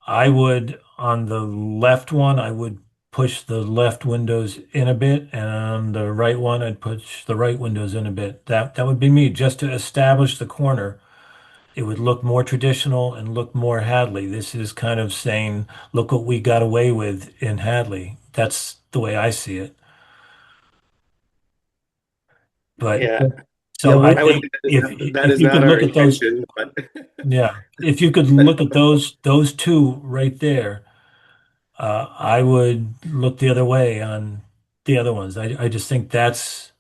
I would on the left one, I would push the left windows in a bit, and on the right one, I'd push the right windows in a bit. That would be me, just to establish the corner. It would look more traditional and look more Hadley. This is kind of saying, look what we got away with in Hadley. That's the way I see it. But so I think if you could look at those, yeah, if you could look at those two right there, I would look the other way on the other ones. I just think that's,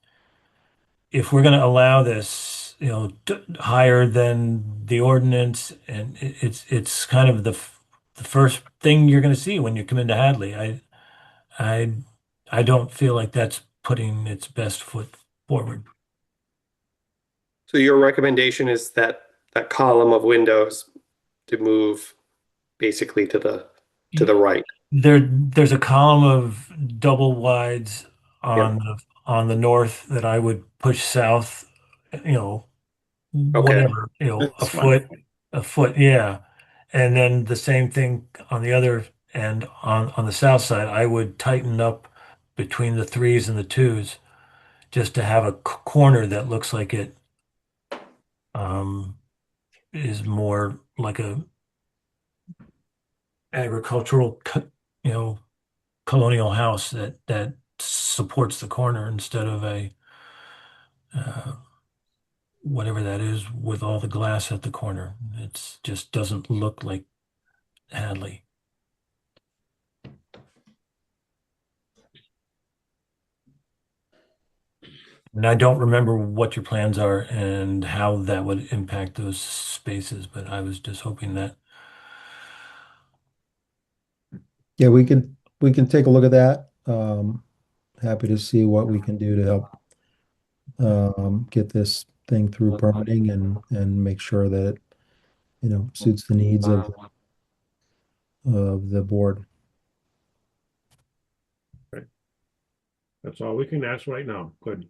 if we're going to allow this, higher than the ordinance, and it's kind of the first thing you're going to see when you come into Hadley. I don't feel like that's putting its best foot forward. So your recommendation is that column of windows to move basically to the right. There's a column of double wides on the north that I would push south, whatever, a foot, yeah. And then the same thing on the other end on the south side, I would tighten up between the 3s and the 2s just to have a corner that looks like it is more like a agricultural, colonial house that supports the corner instead of a whatever that is with all the glass at the corner. It just doesn't look like Hadley. And I don't remember what your plans are and how that would impact those spaces, but I was just hoping that. Yeah, we can take a look at that. Happy to see what we can do to help get this thing through permitting and make sure that it, suits the needs of the board. Okay. That's all we can ask right now. Good.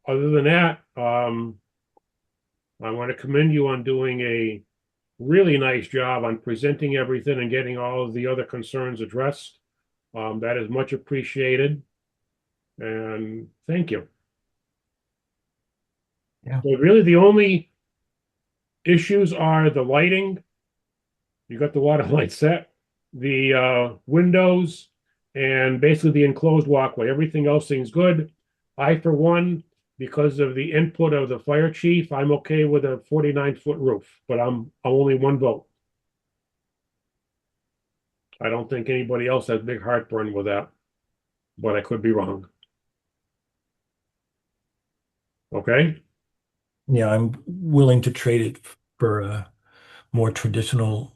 Other than that, I want to commend you on doing a really nice job on presenting everything and getting all of the other concerns addressed. That is much appreciated. And thank you. Yeah. So really the only issues are the lighting. You got the water light set, the windows, and basically the enclosed walkway. Everything else seems good. I, for one, because of the input of the fire chief, I'm okay with a 49-foot roof, but I'm only one vote. I don't think anybody else has big heartburn with that, but I could be wrong. Okay? Yeah, I'm willing to trade it for a more traditional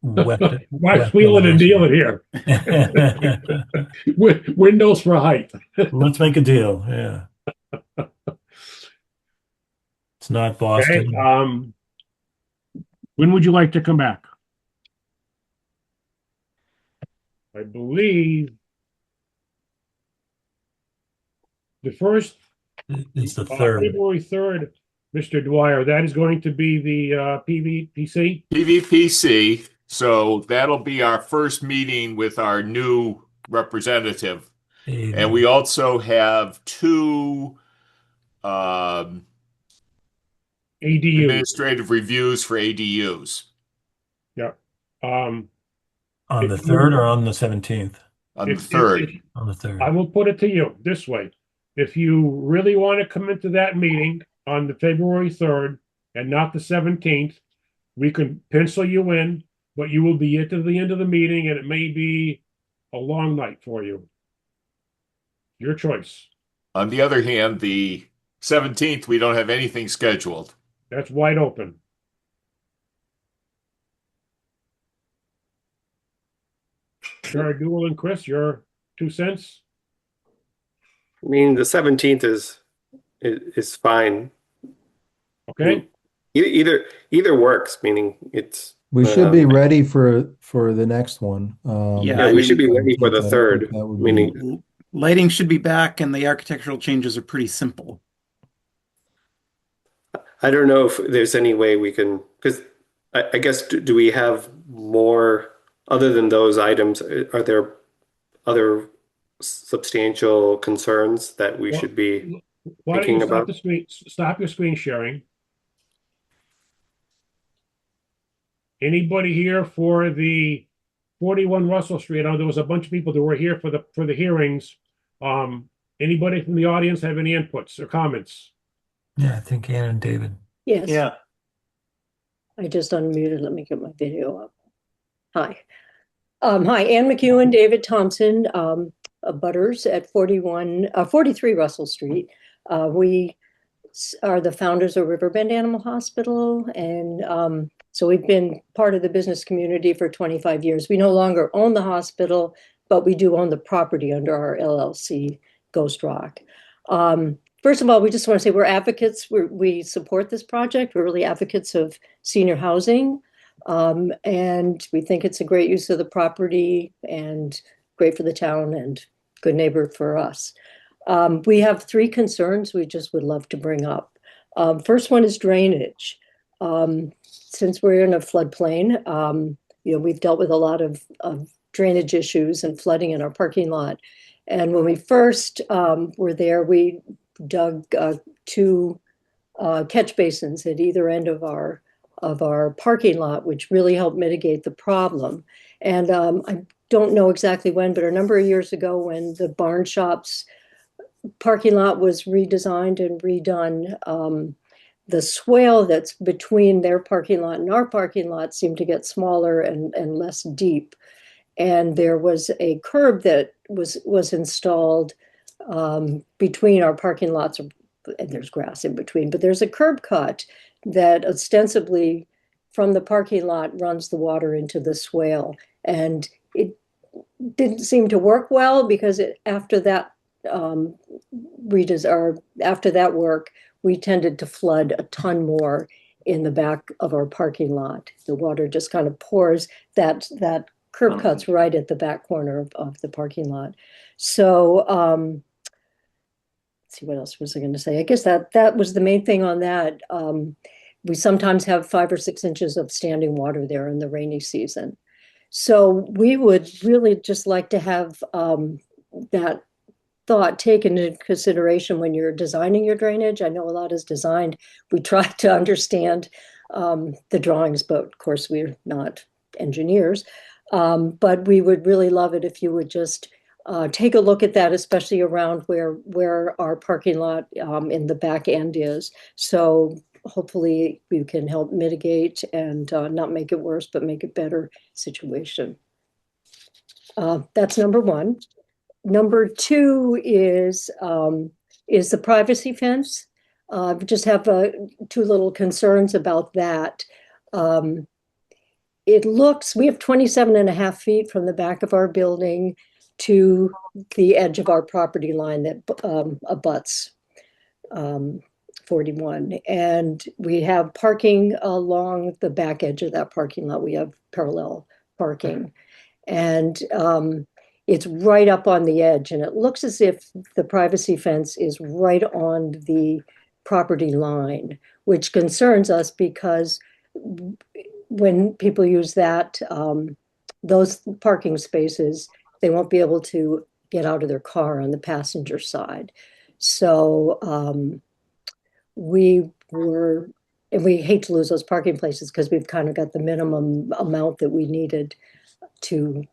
west. Why wheeling and dealing here? Windows for height. Let's make a deal. Yeah. It's not Boston. Okay. When would you like to come back? I believe the first is the third. February 3rd, Mr. Dwyer. That is going to be the PVPC? PVPC. So that'll be our first meeting with our new representative. And we also have two ADUs. Administrative reviews for ADUs. Yeah. On the 3rd or on the 17th? On the 3rd. On the 3rd. I will put it to you this way. If you really want to come into that meeting on the February 3rd and not the 17th, we can pencil you in, but you will be at the end of the meeting and it may be a long night for you. Your choice. On the other hand, the 17th, we don't have anything scheduled. That's wide open. Sure, Dool and Chris, your 2 cents? I mean, the 17th is fine. Okay. Either works, meaning it's. We should be ready for the next one. Yeah, we should be ready for the 3rd. Meaning, lighting should be back, and the architectural changes are pretty simple. I don't know if there's any way we can, because I guess do we have more other than those items? Are there other substantial concerns that we should be thinking about? Stop your screen sharing. Anybody here for the 41 Russell Street? I know there was a bunch of people that were here for the hearings. Anybody from the audience have any inputs or comments? Yeah, I think Ann and David. Yes. Yeah. I just unmuted. Let me get my video up. Hi. Hi, Ann McEwen, David Thompson, butters at 43 Russell Street. We are the founders of Riverbend Animal Hospital, and so we've been part of the business community for 25 years. We no longer own the hospital, but we do own the property under our LLC, Ghost Rock. First of all, we just want to say we're advocates. We support this project. We're really advocates of senior housing. And we think it's a great use of the property and great for the town and good neighbor for us. We have 3 concerns we just would love to bring up. First one is drainage. Since we're in a floodplain, we've dealt with a lot of drainage issues and flooding in our parking lot. And when we first were there, we dug 2 catch basins at either end of our parking lot, which really helped mitigate the problem. And I don't know exactly when, but a number of years ago when the Barn Shops parking lot was redesigned and redone, the swale that's between their parking lot and our parking lot seemed to get smaller and less deep. And there was a curb that was installed between our parking lots, and there's grass in between, but there's a curb cut that ostensibly from the parking lot runs the water into the swale. And it didn't seem to work well because after that work, we tended to flood a ton more in the back of our parking lot. The water just kind of pours. That curb cut's right at the back corner of the parking lot. So let's see, what else was I going to say? I guess that was the main thing on that. We sometimes have 5 or 6 inches of standing water there in the rainy season. So we would really just like to have that thought taken into consideration when you're designing your drainage. I know a lot is designed. We try to understand the drawings, but of course we're not engineers. But we would really love it if you would just take a look at that, especially around where our parking lot in the back end is. So hopefully we can help mitigate and not make it worse, but make it better situation. That's number one. Number two is the privacy fence. Just have two little concerns about that. We have 27.5 feet from the back of our building to the edge of our property line that abuts 41. And we have parking along the back edge of that parking lot. We have parallel parking. And it's right up on the edge. And it looks as if the privacy fence is right on the property line, which concerns us because when people use those parking spaces, they won't be able to get out of their car on the passenger side. So we hate to lose those parking places because we've kind of got the minimum amount that we needed to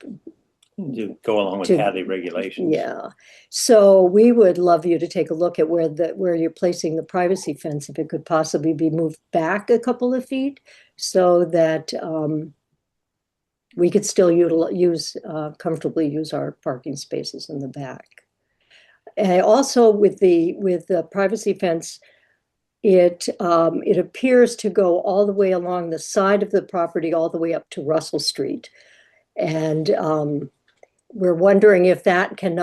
go along with Hadley regulations. Yeah. So we would love you to take a look at where you're placing the privacy fence, if it could possibly be moved back a couple of feet so that we could still comfortably use our parking spaces in the back. And also with the privacy fence, it appears to go all the way along the side of the property, all the way up to Russell Street. And we're wondering if that could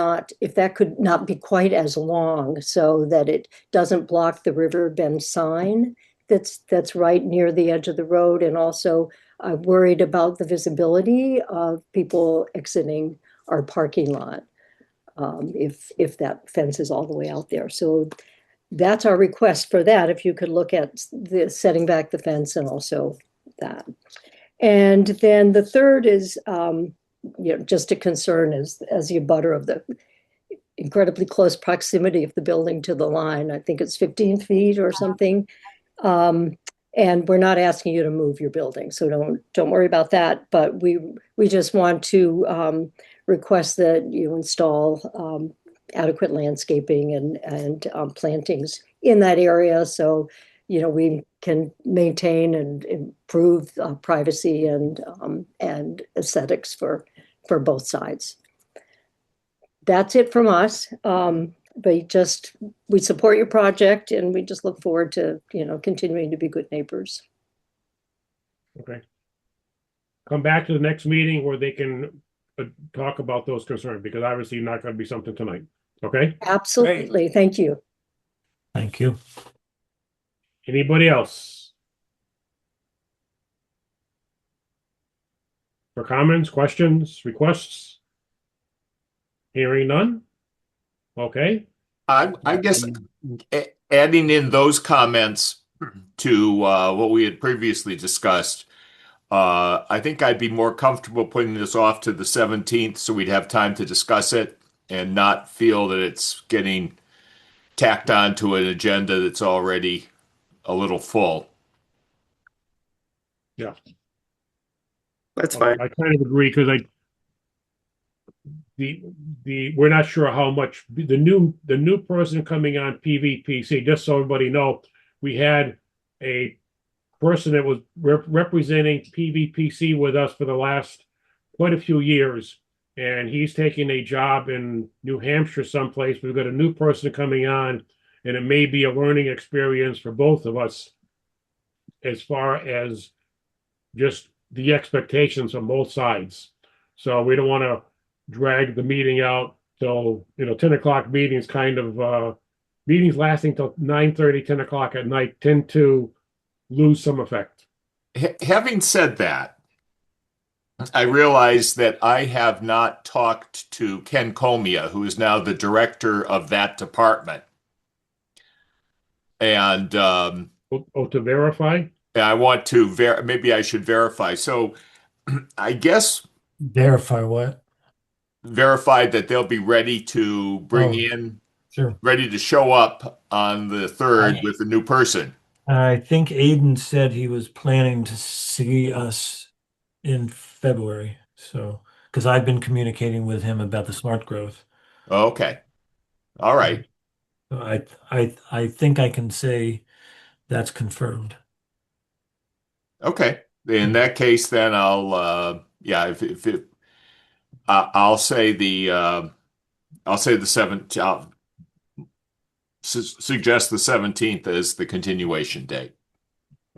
not be quite as long so that it doesn't block the River Bend sign that's right near the edge of the road. And also I'm worried about the visibility of people exiting our parking lot if that fence is all the way out there. So that's our request for that. If you could look at setting back the fence and also that. And then the third is just a concern as the abutter of the incredibly close proximity of the building to the line. I think it's 15 feet or something. And we're not asking you to move your building, so don't worry about that. But we just want to request that you install adequate landscaping and plantings in that area, so we can maintain and improve privacy and aesthetics for both sides. That's it from us. We support your project, and we just look forward to continuing to be good neighbors. Okay. Come back to the next meeting where they can talk about those concerns, because obviously not going to be something tonight. Okay. Absolutely. Great. Thank you. Thank you. Anybody else? For comments, questions, requests? Hearing none? Okay. I guess adding in those comments to what we had previously discussed, I think I'd be more comfortable putting this off to the 17th so we'd have time to discuss it and not feel that it's getting tacked onto an agenda that's already a little full. Yeah. That's fine. I kind of agree, because we're not sure how much the new person coming on PVPC, just so everybody know, we had a person that was representing PVPC with us for the last quite a few years, and he's taking a job in New Hampshire someplace. We've got a new person coming on, and it may be a learning experience for both of us as far as just the expectations on both sides. So we don't want to drag the meeting out till 10 o'clock meetings, kind of meetings lasting till 9:30, 10 o'clock at night tend to lose some effect. Having said that, I realize that I have not talked to Ken Comia, who is now the director of that department. And to verify? I want to maybe I should verify. So I guess verify what? verified that they'll be ready to bring in, ready to show up on the 3rd with a new person. I think Aiden said he was planning to see us in February. So, because I've been communicating with him about the smart growth. Okay. All right. I think I can say that's confirmed. Okay. In that case, then I'll I'll say the 7th. I'll suggest the 17th as the continuation date.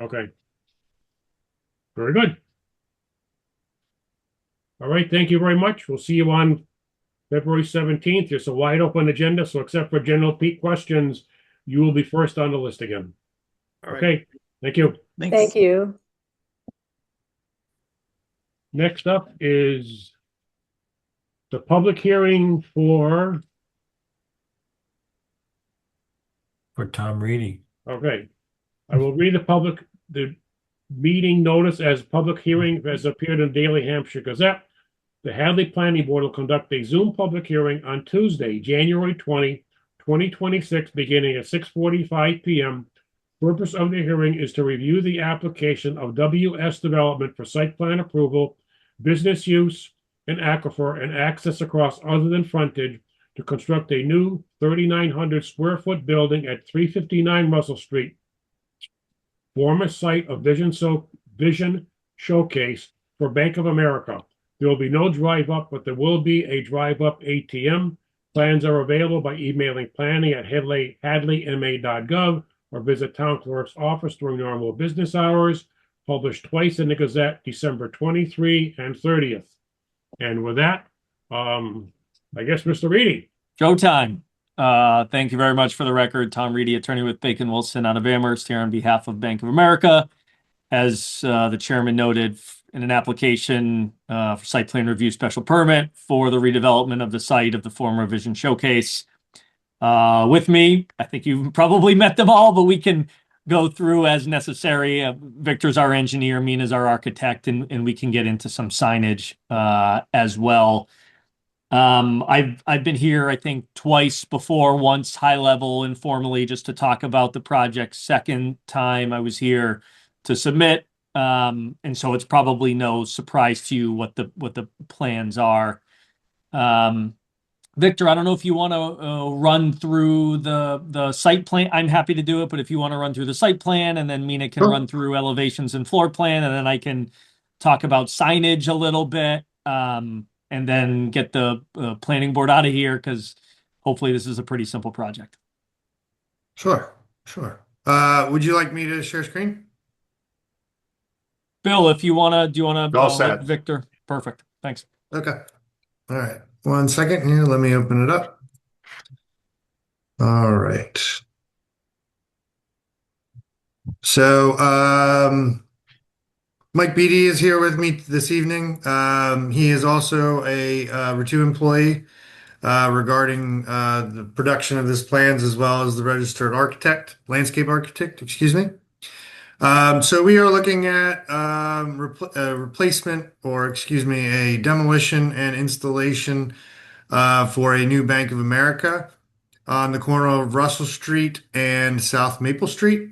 Okay. Very good. All right. Thank you very much. We'll see you on February 17th. It's a wide open agenda, so except for general Pete questions, you will be first on the list again. All right. Okay. Thank you. Thank you. Next up is the public hearing for Tom Reedy. Okay. I will read the meeting notice as public hearing as appeared in Daily Hampshire Gazette. The Hadley Planning Board will conduct a Zoom public hearing on Tuesday, January 20, 2026, beginning at 6:45 p.m. Purpose of the hearing is to review the application of WS Development for site plan approval, business use, and aquifer and access across other than frontage to construct a new 3,900 square foot building at 359 Russell Street, former site of Vision Showcase for Bank of America. There will be no drive up, but there will be a drive up ATM. Plans are available by emailing planning@hadleyma.gov or visit town clerk's office during normal business hours. Published twice in the Gazette, December 23 and 30th. And with that, I guess Mr. Reedy. Showtime. Thank you very much. For the record, Tom Reedy, attorney with Bacon Wilson out of Amherst, here on behalf of Bank of America. As the chairman noted, in an application for site plan review special permit for the redevelopment of the site of the former Vision Showcase. With me, I think you've probably met them all, but we can go through as necessary. Victor's our engineer, Mina's our architect, and we can get into some signage as well. I've been here, I think, twice before, once high level informally just to talk about the project. Second time I was here to submit. And so it's probably no surprise to you what the plans are. Victor, I don't know if you want to run through the site plan. I'm happy to do it, but if you want to run through the site plan, and then Mina can run through elevations and floor plan, and then I can talk about signage a little bit, and then get the planning board out of here, because hopefully this is a pretty simple project. Sure. Would you like me to share screen? Bill, if you want to, do you want to set. Victor? Perfect. Thanks. Okay. All right. 1 second here. Let me open it up. All right. So, Mike Beatty is here with me this evening. He is also a Ritu employee regarding the production of this plans, as well as the registered landscape architect, excuse me. So we are looking at replacement, or a demolition and installation for a new Bank of America on the corner of Russell Street and South Maple Street.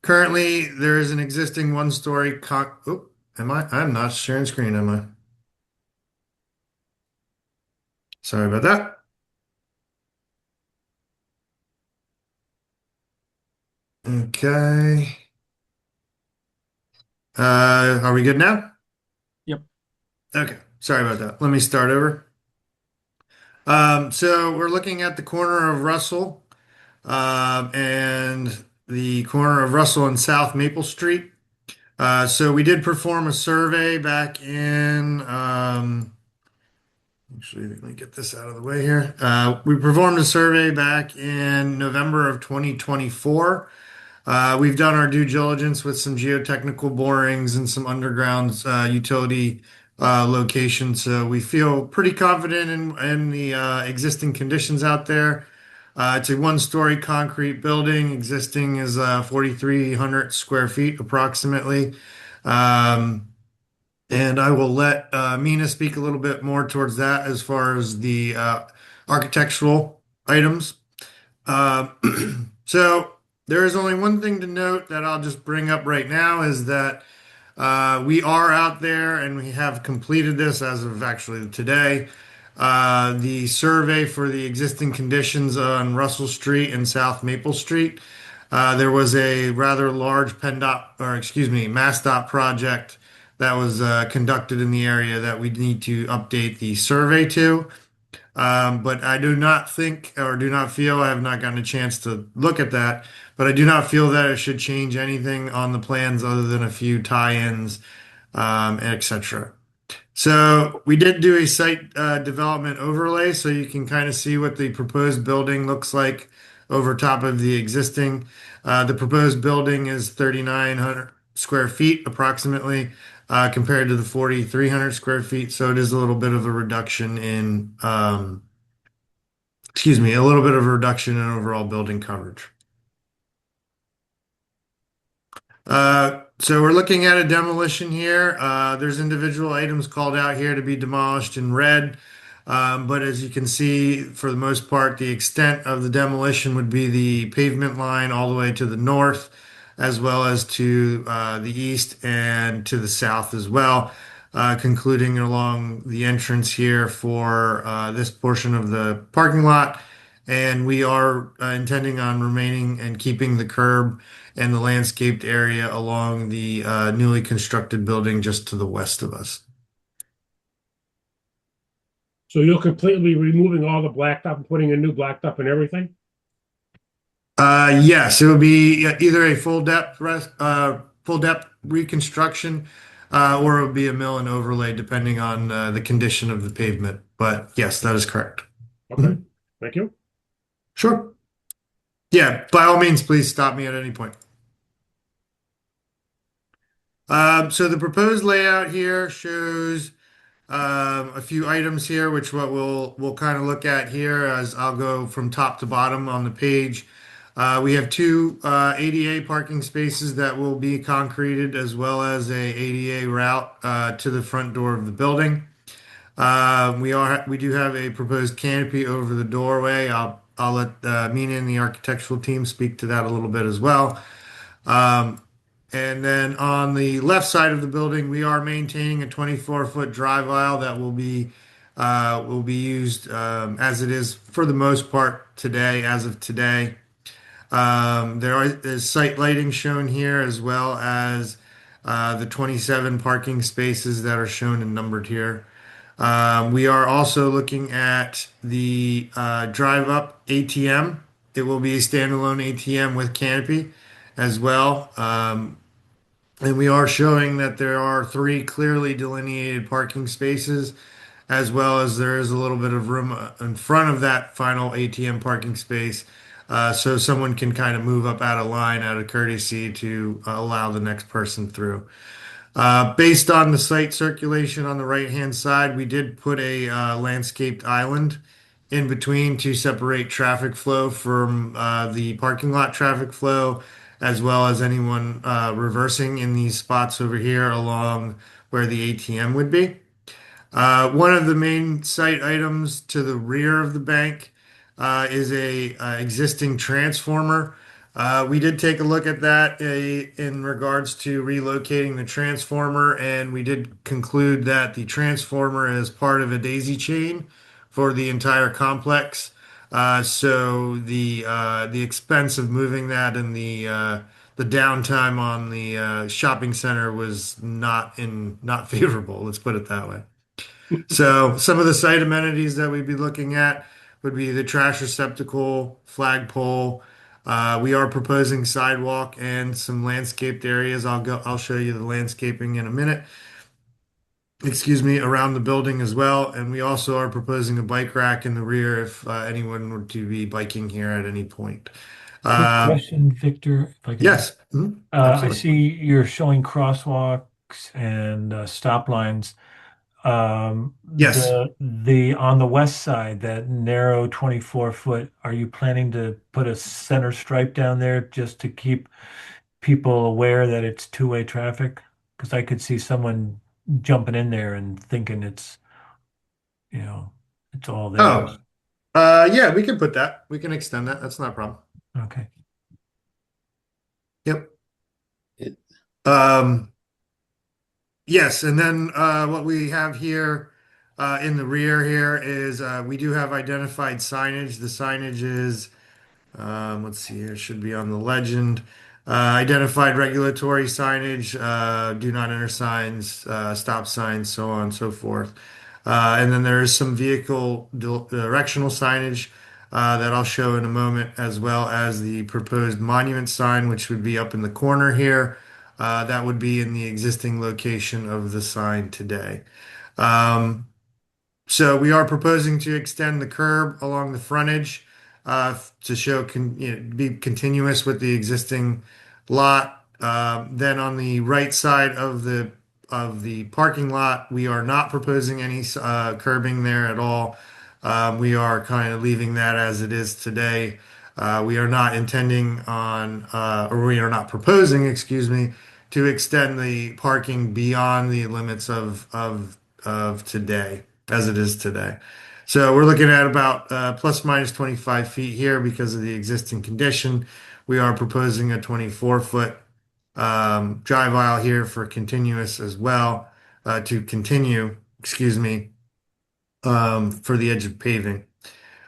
Currently, there is an existing one-story I'm not sharing screen, am I? Sorry about that. Okay. Are we good now? Yep. Okay. Sorry about that. Let me start over. So we're looking at the corner of Russell, and the corner of Russell and South Maple Street. So we did perform a survey back in, actually, let me get this out of the way here. We performed a survey back in November of 2024. We've done our due diligence with some geotechnical borings and some underground utility locations. So we feel pretty confident in the existing conditions out there. It's a one-story concrete building. Existing is 4,300 square feet approximately. And I will let Mina speak a little bit more towards that as far as the architectural items. Uh, so there is only one thing to note that I'll just bring up right now is that we are out there and we have completed this as of actually today. The survey for the existing conditions on Russell Street and South Maple Street. There was a rather large MassDOT project that was conducted in the area that we need to update the survey to. But I do not think or do not feel, I have not gotten a chance to look at that, but I do not feel that it should change anything on the plans other than a few tie-ins, etc. So we did do a site development overlay so you can kind of see what the proposed building looks like over top of the existing. The proposed building is 3,900 square feet approximately compared to the 4,300 square feet. So it is a little bit of a reduction in, a little bit of a reduction in overall building coverage. So we're looking at a demolition here. There's individual items called out here to be demolished in red. But as you can see, for the most part, the extent of the demolition would be the pavement line all the way to the north, as well as to the east and to the south as well, concluding along the entrance here for this portion of the parking lot. And we are intending on remaining and keeping the curb and the landscaped area along the newly constructed building just to the west of us. So you're completely removing all the blacktop and putting a new blacktop and everything? Yes, it will be either a full depth reconstruction, or it will be a mill and overlay depending on the condition of the pavement. But yes, that is correct. Okay, thank you. Sure. Yeah, by all means, please stop me at any point. So the proposed layout here shows a few items here, which what we'll kind of look at here as I'll go from top to bottom on the page. We have two ADA parking spaces that will be concreted, as well as a ADA route to the front door of the building. We do have a proposed canopy over the doorway. I'll let Mina and the architectural team speak to that a little bit as well. And then on the left side of the building, we are maintaining a 24-foot drive aisle that will be used as it is for the most part today, as of today. Is site lighting shown here, as well as the 27 parking spaces that are shown and numbered here. We are also looking at the drive-up ATM. It will be a standalone ATM with canopy as well. And we are showing that there are 3 clearly delineated parking spaces, as well as there is a little bit of room in front of that final ATM parking space, so someone can kind of move up out of line out of courtesy to allow the next person through. Based on the site circulation on the right-hand side, we did put a landscaped island in between to separate traffic flow from the parking lot traffic flow, as well as anyone reversing in these spots over here along where the ATM would be. One of the main site items to the rear of the bank is a existing transformer. We did take a look at that in regards to relocating the transformer, and we did conclude that the transformer is part of a daisy chain for the entire complex. So the expense of moving that and the downtime on the shopping center was not favorable. Let's put it that way. So some of the site amenities that we'd be looking at would be the trash receptacle, flagpole. We are proposing sidewalk and some landscaped areas. I'll show you the landscaping in a minute. Excuse me, around the building as well. And we also are proposing a bike rack in the rear if anyone were to be biking here at any point. Quick question, Victor, if I could. Yes. I see you're showing crosswalks and stop lines. Yes. The on the west side, that narrow 24-foot, are you planning to put a center stripe down there just to keep people aware that it's two-way traffic? Because I could see someone jumping in there and thinking it's, you know, it's all there. Oh, yeah, we can put that. We can extend that. That's not a problem. Okay. Yep. Um, yes, and then what we have here in the rear here is we do have identified signage. The signage is, let's see here, it should be on the legend. Identified regulatory signage, do not enter signs, stop signs, so on and so forth. And then there is some vehicle directional signage that I'll show in a moment, as well as the proposed monument sign, which would be up in the corner here. That would be in the existing location of the sign today. So we are proposing to extend the curb along the frontage to show be continuous with the existing lot. Then on the right side of the parking lot, we are not proposing any curbing there at all. We are kind of leaving that as it is today. We are not intending on, or we are not proposing, excuse me, to extend the parking beyond the limits of today, as it is today. So we're looking at about plus minus 25 feet here because of the existing condition. We are proposing a 24-foot drive aisle here for continuous as well, to continue, excuse me, for the edge of paving.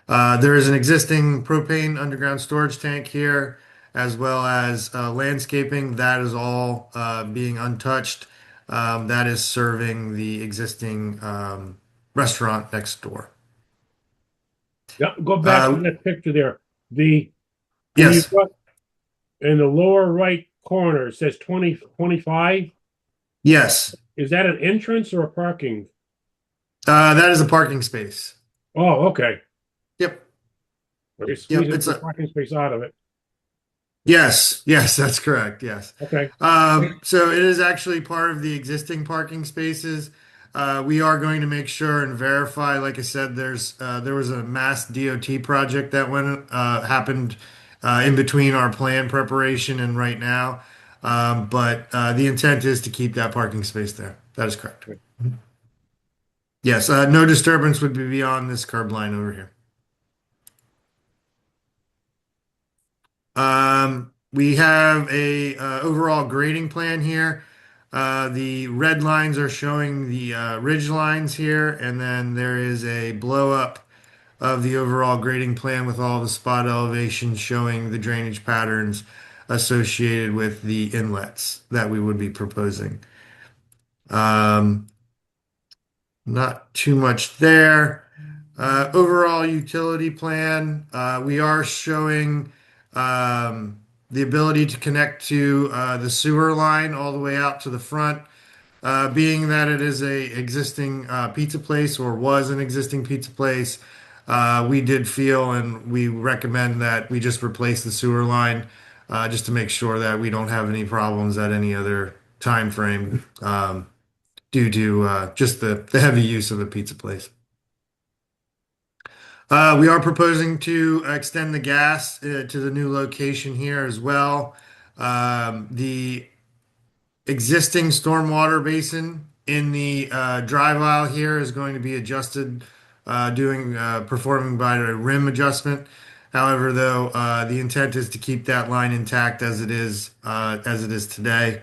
There is an existing propane underground storage tank here, as well as landscaping. That is all being untouched. That is serving the existing restaurant next door. Yeah, go back to that picture there. Yes. In the lower right corner, it says 25. Yes. Is that an entrance or a parking? That is a parking space. Oh, okay. Yep. You're squeezing the parking space out of it. Yes, that's correct. Yes. Okay. So it is actually part of the existing parking spaces. We are going to make sure and verify. Like I said, there was a mass DOT project that happened in between our plan preparation and right now. But the intent is to keep that parking space there. That is correct. Yes, no disturbance would be beyond this curb line over here. We have a overall grading plan here. The red lines are showing the ridge lines here, and then there is a blow up of the overall grading plan with all the spot elevations showing the drainage patterns associated with the inlets that we would be proposing. Not too much there. Overall utility plan, we are showing the ability to connect to the sewer line all the way out to the front. Being that it is a existing pizza place, or was an existing pizza place, we did feel and we recommend that we just replace the sewer line just to make sure that we don't have any problems at any other time frame due to just the heavy use of the pizza place. We are proposing to extend the gas to the new location here as well. The existing stormwater basin in the drive aisle here is going to be adjusted, performing by a rim adjustment. However, though, the intent is to keep that line intact as it is today.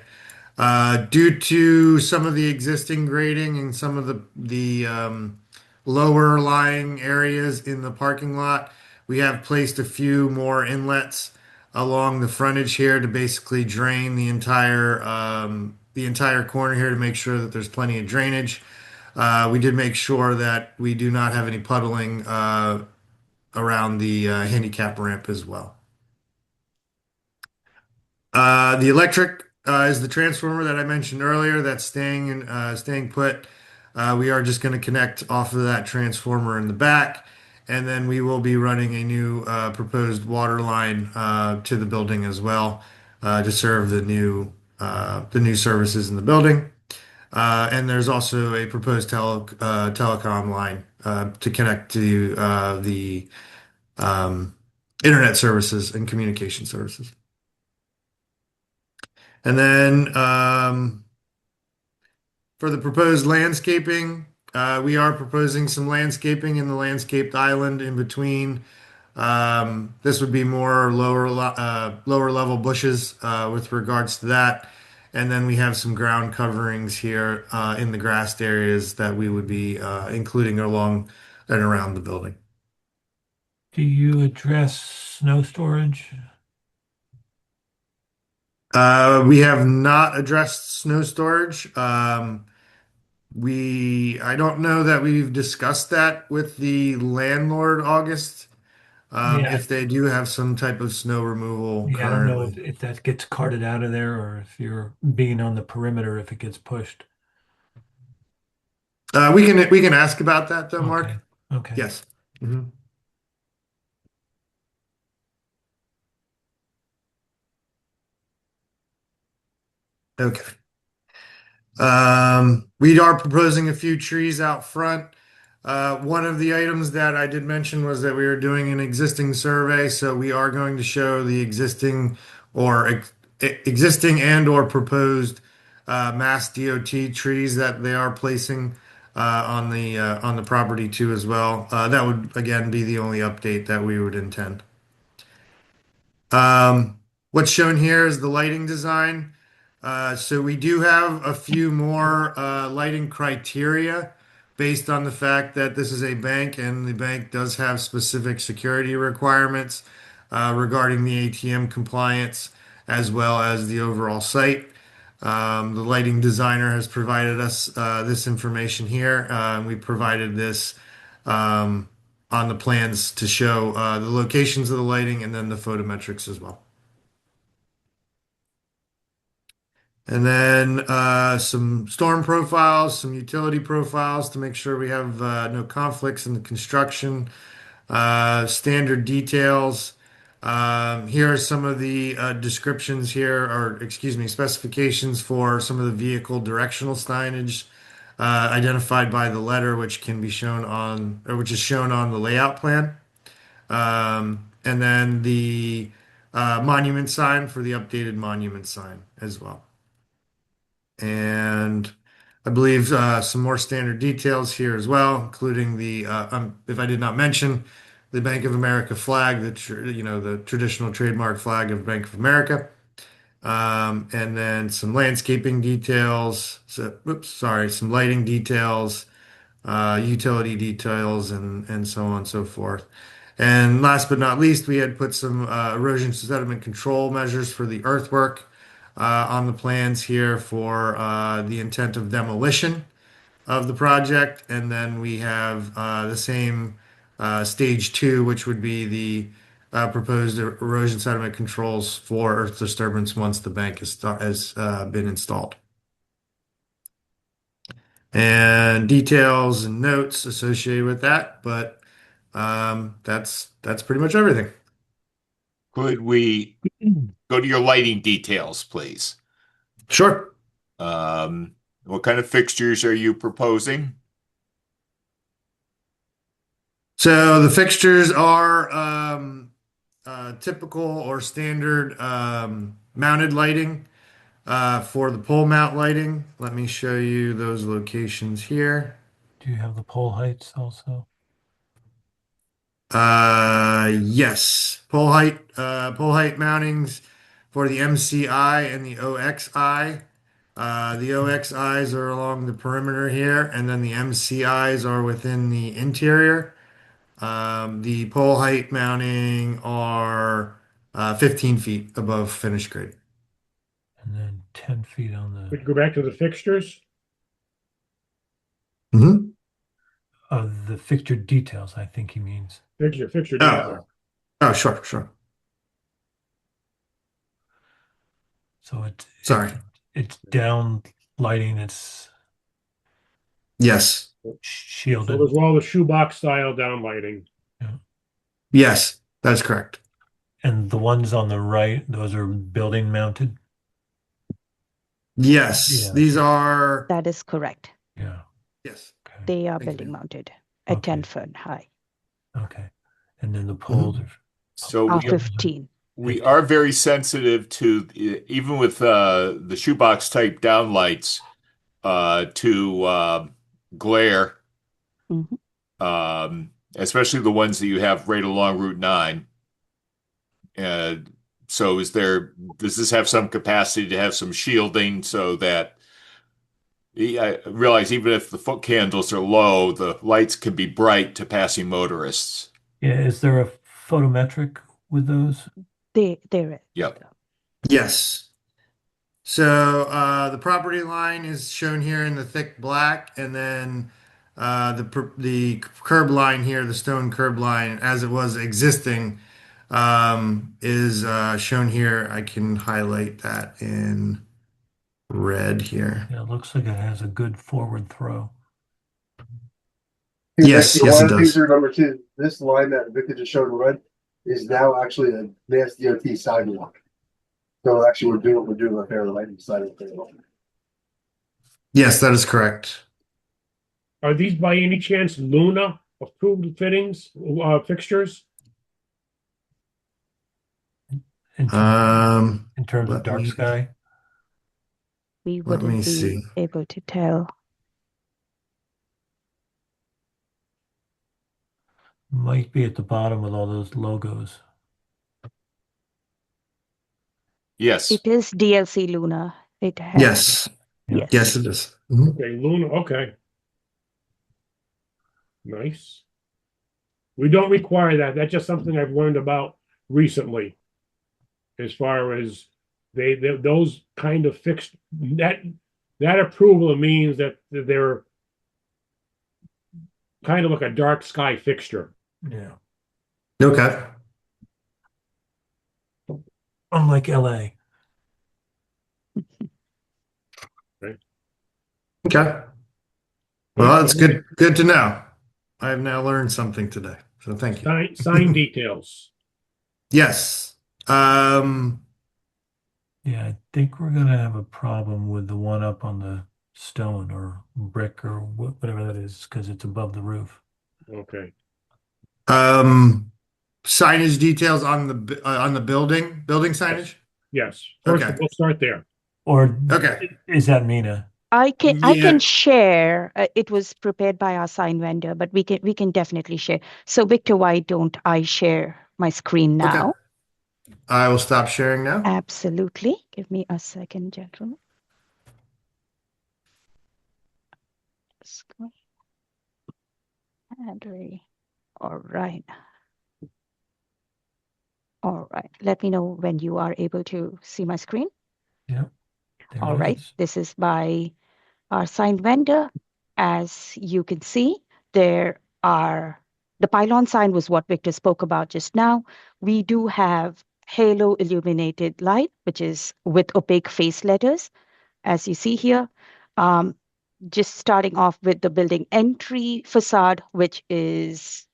Due to some of the existing grading and some of the lower lying areas in the parking lot, we have placed a few more inlets along the frontage here to basically drain the entire corner here to make sure that there's plenty of drainage. We did make sure that we do not have any puddling around the handicap ramp as well. The electric is the transformer that I mentioned earlier that's staying put. We are just going to connect off of that transformer in the back, and then we will be running a new proposed water line to the building as well to serve the new services in the building. And there's also a proposed telecom line to connect to the internet services and communication services. And then For the proposed landscaping, we are proposing some landscaping in the landscaped island in between. This would be more lower level bushes with regards to that. And then we have some ground coverings here in the grassed areas that we would be including along and around the building. Do you address snow storage? We have not addressed snow storage. I don't know that we've discussed that with the landlord, August. Yeah. If they do have some type of snow removal Yeah, I don't know currently. if that gets carted out of there or if you're being on the perimeter if it gets pushed. We can ask about that though, Mark. Okay. Yes. Mhm. Okay. We are proposing a few trees out front. One of the items that I did mention was that we are doing an existing survey, so we are going to show the existing and or proposed Mass DOT trees that they are placing on the property too as well. That would again be the only update that we would intend. What's shown here is the lighting design. So we do have a few more lighting criteria based on the fact that this is a bank and the bank does have specific security requirements regarding the ATM compliance as well as the overall site. The lighting designer has provided us this information here. We provided this on the plans to show the locations of the lighting and then the photometrics as well. And then some storm profiles, some utility profiles to make sure we have no conflicts in the construction. Standard details. Here are some of the descriptions here, or excuse me, specifications for some of the vehicle directional signage identified by the letter, which can be shown on, or which is shown on the layout plan. And then the monument sign for the updated monument sign as well. And I believe some more standard details here as well, including the, if I did not mention, the Bank of America flag, the traditional trademark flag of Bank of America. And then some landscaping details, some lighting details, utility details, and so on and so forth. And last but not least, we had put some erosion sediment control measures for the earthwork on the plans here for the intent of demolition of the project. And then we have the same stage 2, which would be the proposed erosion sediment controls for earth disturbance once the bank has been installed. And details and notes associated with that, but that's pretty much everything. Could we go to your lighting details, please? Sure. What kind of fixtures are you proposing? So the fixtures are typical or standard mounted lighting for the pole mount lighting. Let me show you those locations here. Do you have the pole heights also? Yes. Pole height mountings for the MCI and the OXI. The OXIs are along the perimeter here, and then the MCIs are within the interior. The pole height mounting are 15 feet above finished grade. And then 10 feet on the... We can go back to the fixtures. Mm-hmm. The fixture details, I think he means. Fixture details. Oh, sure. So Sorry. It's down lighting, it's Yes. shielded. So there's all the shoebox style downlighting. Yes, that's correct. And the ones on the right, those are building mounted? Yes, Yeah. these are. That is correct. Yeah. Yes. They are Thank you, building ma'am. mounted at Okay. 10-foot high. Okay. And then the poles are... So Are we 15. we are very sensitive to, even with the shoebox type downlights, to glare, Mhm. especially the ones that you have right along Route 9. So does this have some capacity to have some shielding so that I realize even if the foot candles are low, the lights can be bright to passing motorists. Yeah, is there a photometric with those? There is. Yep. Yes. So the property line is shown here in the thick black, and then the curb line here, the stone curb line, as it was existing, is shown here. I can highlight that in red here. Yeah, it looks like it has a good forward throw. Yes, Actually, yes, one it of the things does. to remember too, this line that Victor just showed in red is now actually a Mass DOT sidewalk. So actually, we're doing a fair lighting sidewalk. Yes, that is correct. Are these by any chance Luna approved fittings, fixtures? In terms of let dark me- sky? We Let me wouldn't be see. able to tell. Might be at the bottom with all those logos. Yes. It is DLC Luna. It has. Yes. Yes. Yes, it is. Mhm. Okay, Luna, okay. Nice. We don't require that. That's just something I've learned about recently. As far as those kind of fixed, that approval means that they're kind of like a dark sky fixture. Yeah. Okay. Unlike LA. Okay. Well, that's good. Good to know. I have now learned something today. So thank you. Sign details. Yes. Yeah, I think we're gonna have a problem with the one up on the stone or brick or whatever that is, because it's above the roof. Okay. Signage details on the building signage. Yes. First, Okay. we'll start there. Or Okay. is that Mina? I can Yeah. share. It was prepared by our sign vendor, but we can definitely share. So Victor, why don't I share my screen now? Okay. I will stop sharing now. Absolutely. Give me a second, gentlemen. Screen. All right. All right. Let me know when you are able to see my screen. Yep. There All it right. is. This is by our sign vendor. As you can see, there are the pylon sign was what Victor spoke about just now. We do have halo illuminated light, which is with opaque face letters, as you see here. Just starting off with the building entry facade, which is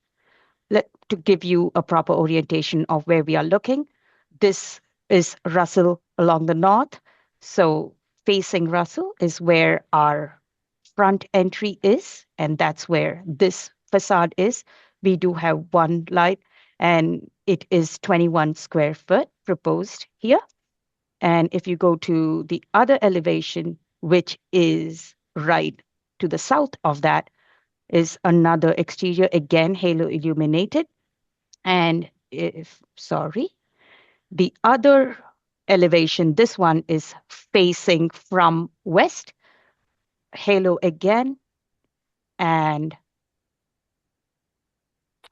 to give you a proper orientation of where we are looking. This is Russell along the north. So facing Russell is where our front entry is, and that's where this facade is. We do have one light, and it is 21 square foot proposed here. And if you go to the other elevation, which is right to the south of that, is another exterior, again, halo illuminated. And the other elevation, this one is facing from west, halo again, and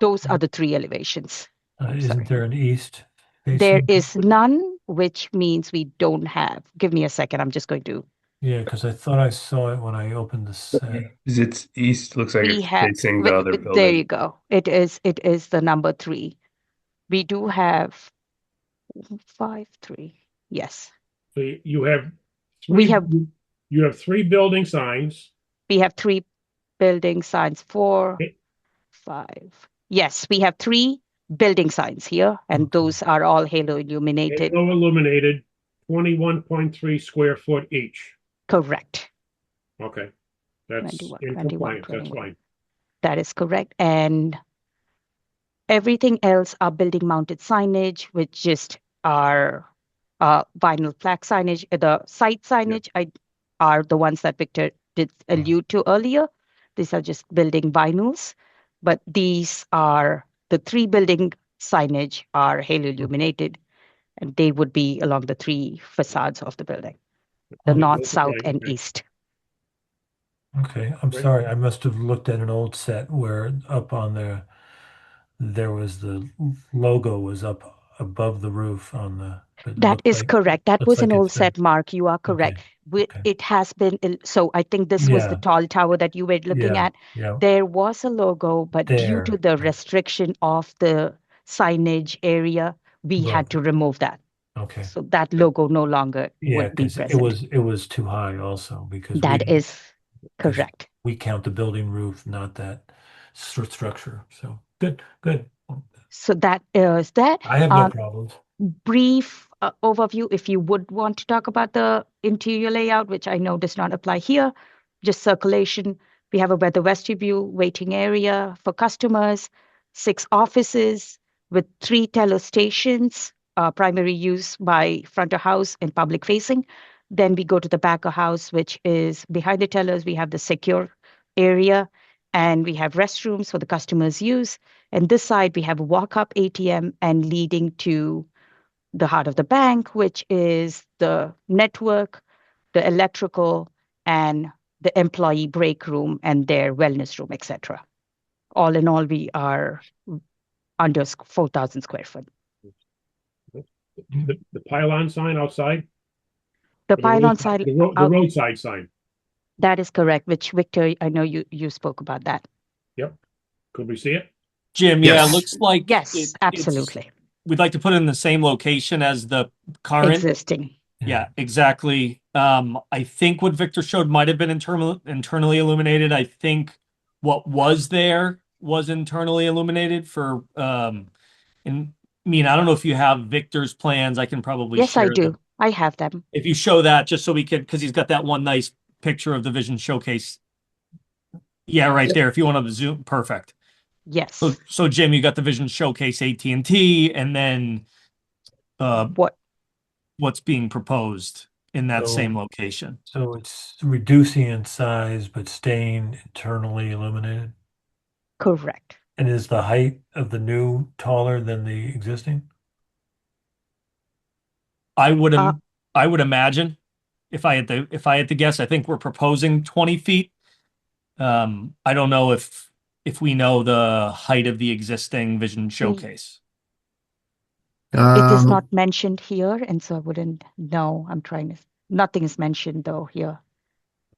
those are the three elevations. Isn't there an east There facing? is none, which means we don't have. Give me a second. I'm just going to. Yeah, because I thought I saw it when I opened the set. Is it east? Looks like We it's have. facing the other There building. you go. It is the number 3. We do have 5, 3. Yes. So you have We have. you have 3 building signs. We have 3 building signs. 4, 5. Yes, we have 3 building signs here, and those are all halo illuminated. Halo illuminated, 21.3 square foot each. Correct. Okay. That's 21, in 21, compliance. That's 21. fine. That is correct. And everything else are building mounted signage, which just are vinyl plaque signage. The site signage are the ones that Victor did allude to earlier. These are just building vinyls, but these are the 3 building signage are halo illuminated, and they would be along the 3 facades of the building, the north, south, and east. Okay, I'm sorry. I must have looked at an old set where up on there was the logo was up above the roof on the. That is correct. That was an old it's been- set, Mark. You are correct. It has been, so I think this was the Yeah. tall tower that you were looking Yeah, at. yeah. There was a logo, but due to There. the restriction of the signage area, we had to remove that. Okay. So that logo no longer Yeah, would be because present. it was too high also because That we, is correct. we count the building roof, not that structure. So good. So that is that. I have no problems. Brief overview, if you would want to talk about the interior layout, which I know does not apply here, just circulation. We have a weather vestibule, waiting area for customers, 6 offices with 3 teller stations, primary use by front of house and public facing. Then we go to the back of house, which is behind the tellers. We have the secure area, and we have restrooms for the customers' use. And this side, we have a walk-up ATM and leading to the heart of the bank, which is the network, the electrical, and the employee break room and their wellness room, etc. All in all, we are under 4,000 square foot. The pylon sign outside? The Or pylon sign, the roadside sign. that is correct, which Victor, I know you spoke about that. Yep. Could we see it? Jim, yeah, it looks like Yes, absolutely. We'd like to put it in the same location as the current. Existing. Yeah, exactly. I think what Victor showed might have been internally illuminated. I think what was there was internally illuminated for, I don't know if you have Victor's plans. I can probably Yes, I share do. them. I have them. If you show that, just so we could, because he's got that one nice picture of the Vision Showcase. Yeah, right there. If you want to zoom, perfect. Yes. So Jim, you got the Vision Showcase AT&T, and then what's being proposed in that same location. So it's reducing in size but staying internally illuminated. Correct. And is the height of the new taller than the existing? I would imagine, if I had to guess, I think we're proposing 20 feet. I don't know if we know the height of the existing Vision Showcase. It is not mentioned here, and so I wouldn't know. Nothing is mentioned though here,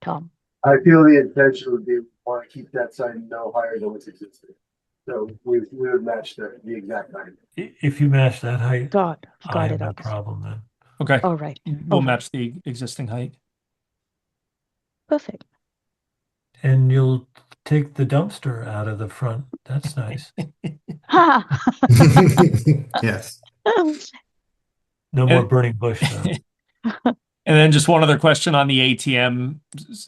Tom. I feel the intention would be want to keep that sign no higher than what's existing. So we would match the exact height. If you match that height, got I it have no up. problem then. Okay. All right. We'll match the existing height. Perfect. And you'll take the dumpster out of the front. That's nice. Yes. No more burning bush. Though. And then just one other question on the ATM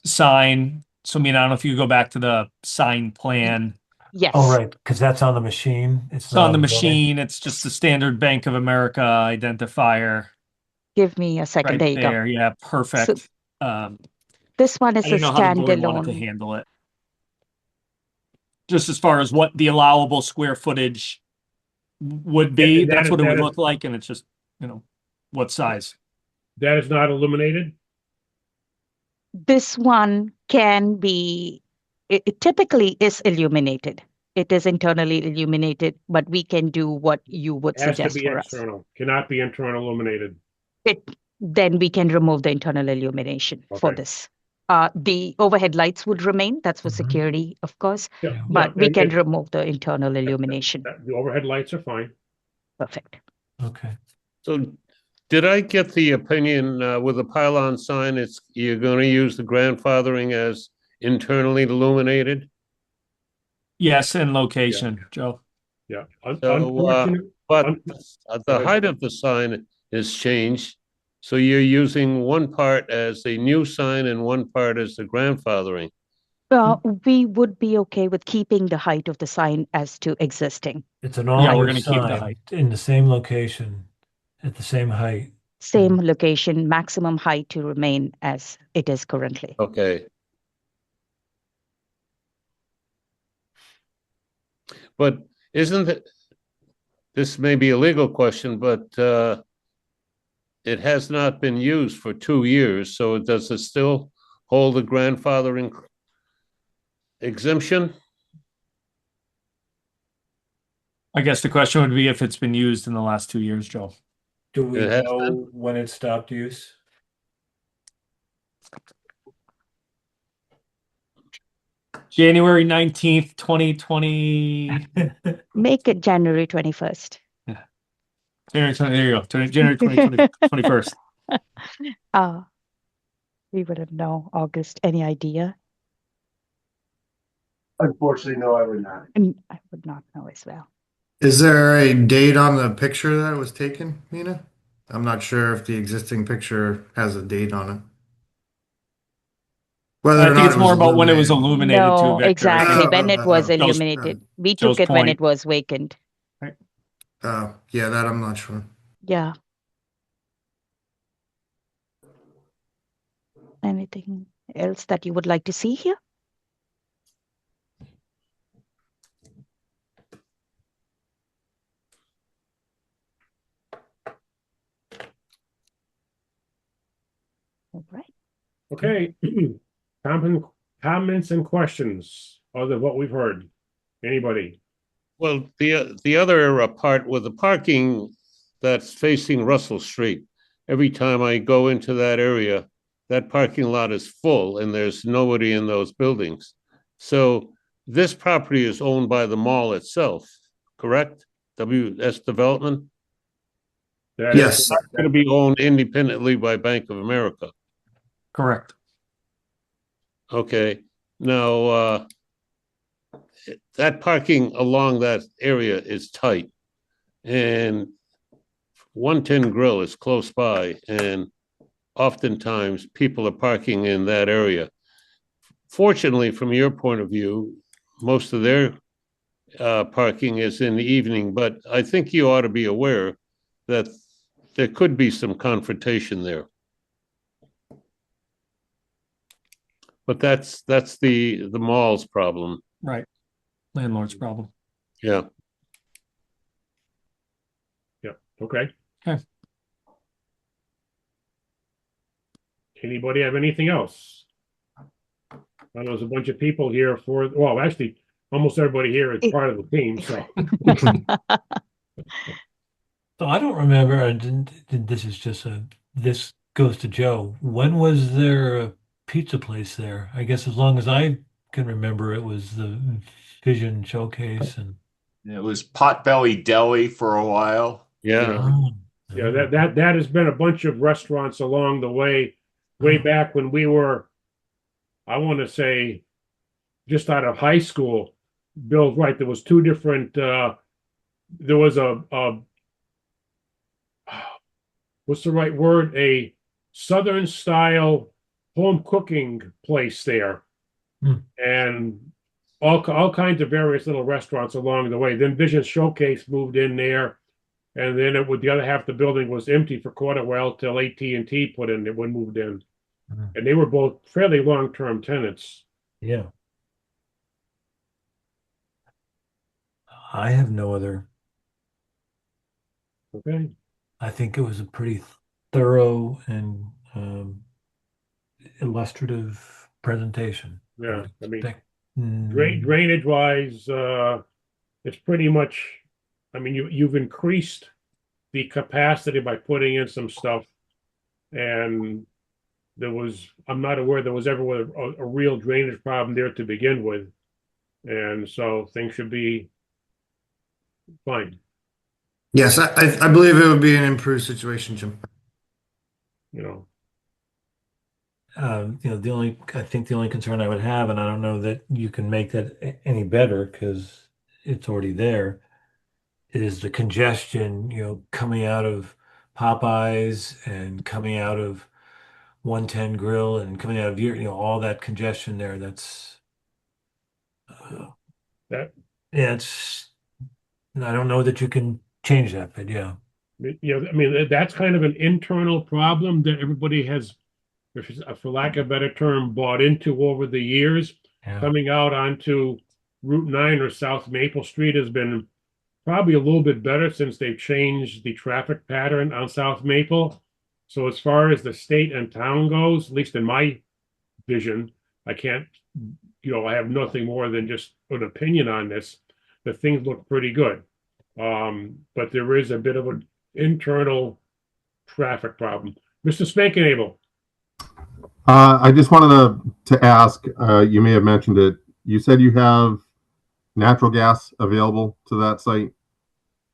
sign. So, I don't know if you go back to the sign plan. Yes. Oh, right, because that's on the machine. It's on the machine. It's just the standard Bank of America identifier. Give me a second. Right there you there. go. Yeah, perfect. This one is I a didn't know how the board wanted to standalone. handle it. Just as far as what the allowable square footage would be, Yeah, that's what it that would is- look like, and it's just, what size. That is not illuminated? This one can be, it typically is illuminated. It is internally illuminated, but we can do what you would Has to suggest be for us. external. Cannot be internal illuminated. Then we can remove the internal illumination for Okay. this. The overhead lights would remain. That's for security, of course, Yeah, but yeah, we and- can and remove the internal illumination. The overhead lights are fine. Perfect. Okay. So did I get the opinion with the pylon sign, you're going to use the grandfathering as internally illuminated? Yes, and location, Joe. Yeah. So, but the height of the sign is changed. So you're using one part as a new sign and one part as the grandfathering. We would be okay with keeping the height of the sign as to existing. It's an Yeah, all we're new gonna keep the sign height. in the same location at the same height. Same location, maximum height to remain as it is currently. Okay. But isn't it, this may be a legal question, but it has not been used for 2 years, so does it still hold a grandfathering exemption? I guess the question would be if it's been used in the last 2 years, Joe. Do we It has know when it stopped use? January 19th, 2020. Make it January 21st. January 20, there you go. January 2020, 21st. We wouldn't know. August. Any idea? Unfortunately, no, I would not. I would not know as well. Is there a date on the picture that was taken, Mina? I'm not sure if the existing picture has a date on it. Whether I or think not it's it more was about when it was illuminated No, too, Victor. exactly. When it was Joe's- illuminated. We Joe's took it when point. it was vacant. Yeah, that I'm not sure. Yeah. Anything else that you would like to see here? All right. Okay. Comments and questions other than what we've heard. Anybody? Well, the other part with the parking that's facing Russell Street, every time I go into that area, that parking lot is full and there's nobody in those buildings. So this property is owned by the mall itself, correct? WS Development? That Yes. is It's going to be owned independently by Bank of America. Correct. Okay. Now, that parking along that area is tight. And 110 Grill is close by, and oftentimes people are parking in that area. Fortunately, from your point of view, most of their parking is in the evening, but I think you ought to be aware that there could be some confrontation there. But that's the mall's problem. Right. Landlord's problem. Yeah. Yeah. Okay. Okay. Anybody have anything else? Well, there's a bunch of people here well, actually, almost everybody here is part of the team, so. So I don't remember, this is just this goes to Joe. When was there a pizza place there? I guess as long as I can remember, it was the Vision Showcase and It was Potbelly Deli for a while. Yeah. Yeah, that has been a bunch of restaurants along the way back when we were, I want to say, just out of high school. Bill's right. There was two different. There was a what's the right word? A Southern style home cooking place there, and all kinds of various little restaurants along the way. Then Vision Showcase moved in there, and then the other half of the building was empty for quite a while till AT&T put in it when moved in, and they were both fairly long-term tenants. yeah. I have no other. Okay. I think it was a pretty thorough and illustrative presentation. Yeah, I mean, Mm, drainage wise, it's pretty much. I mean, you've increased the capacity by putting in some stuff, and I'm not aware there was ever a real drainage problem there to begin with, and so things should be fine. Yes, I believe it would be an improved situation, Jim. You know. I think the only concern I would have, and I don't know that you can make that any better because it's already there, is the congestion, coming out of Popeyes and coming out of 110 Grill and coming out of all that congestion there. That's I don't know that you can change that, but yeah. I mean, that's kind of an internal problem that everybody has, for lack of a better term, bought into over the years, coming out onto Route 9 or South Maple Street has been probably a little bit better since they've changed the traffic pattern on South Maple. So as far as the state and town goes, at least in my vision, I can't, I have nothing more than just an opinion on this. The things look pretty good. But there is a bit of an internal traffic problem. Mr. Spankenable. I just wanted to ask, you may have mentioned it. You said you have natural gas available to that site?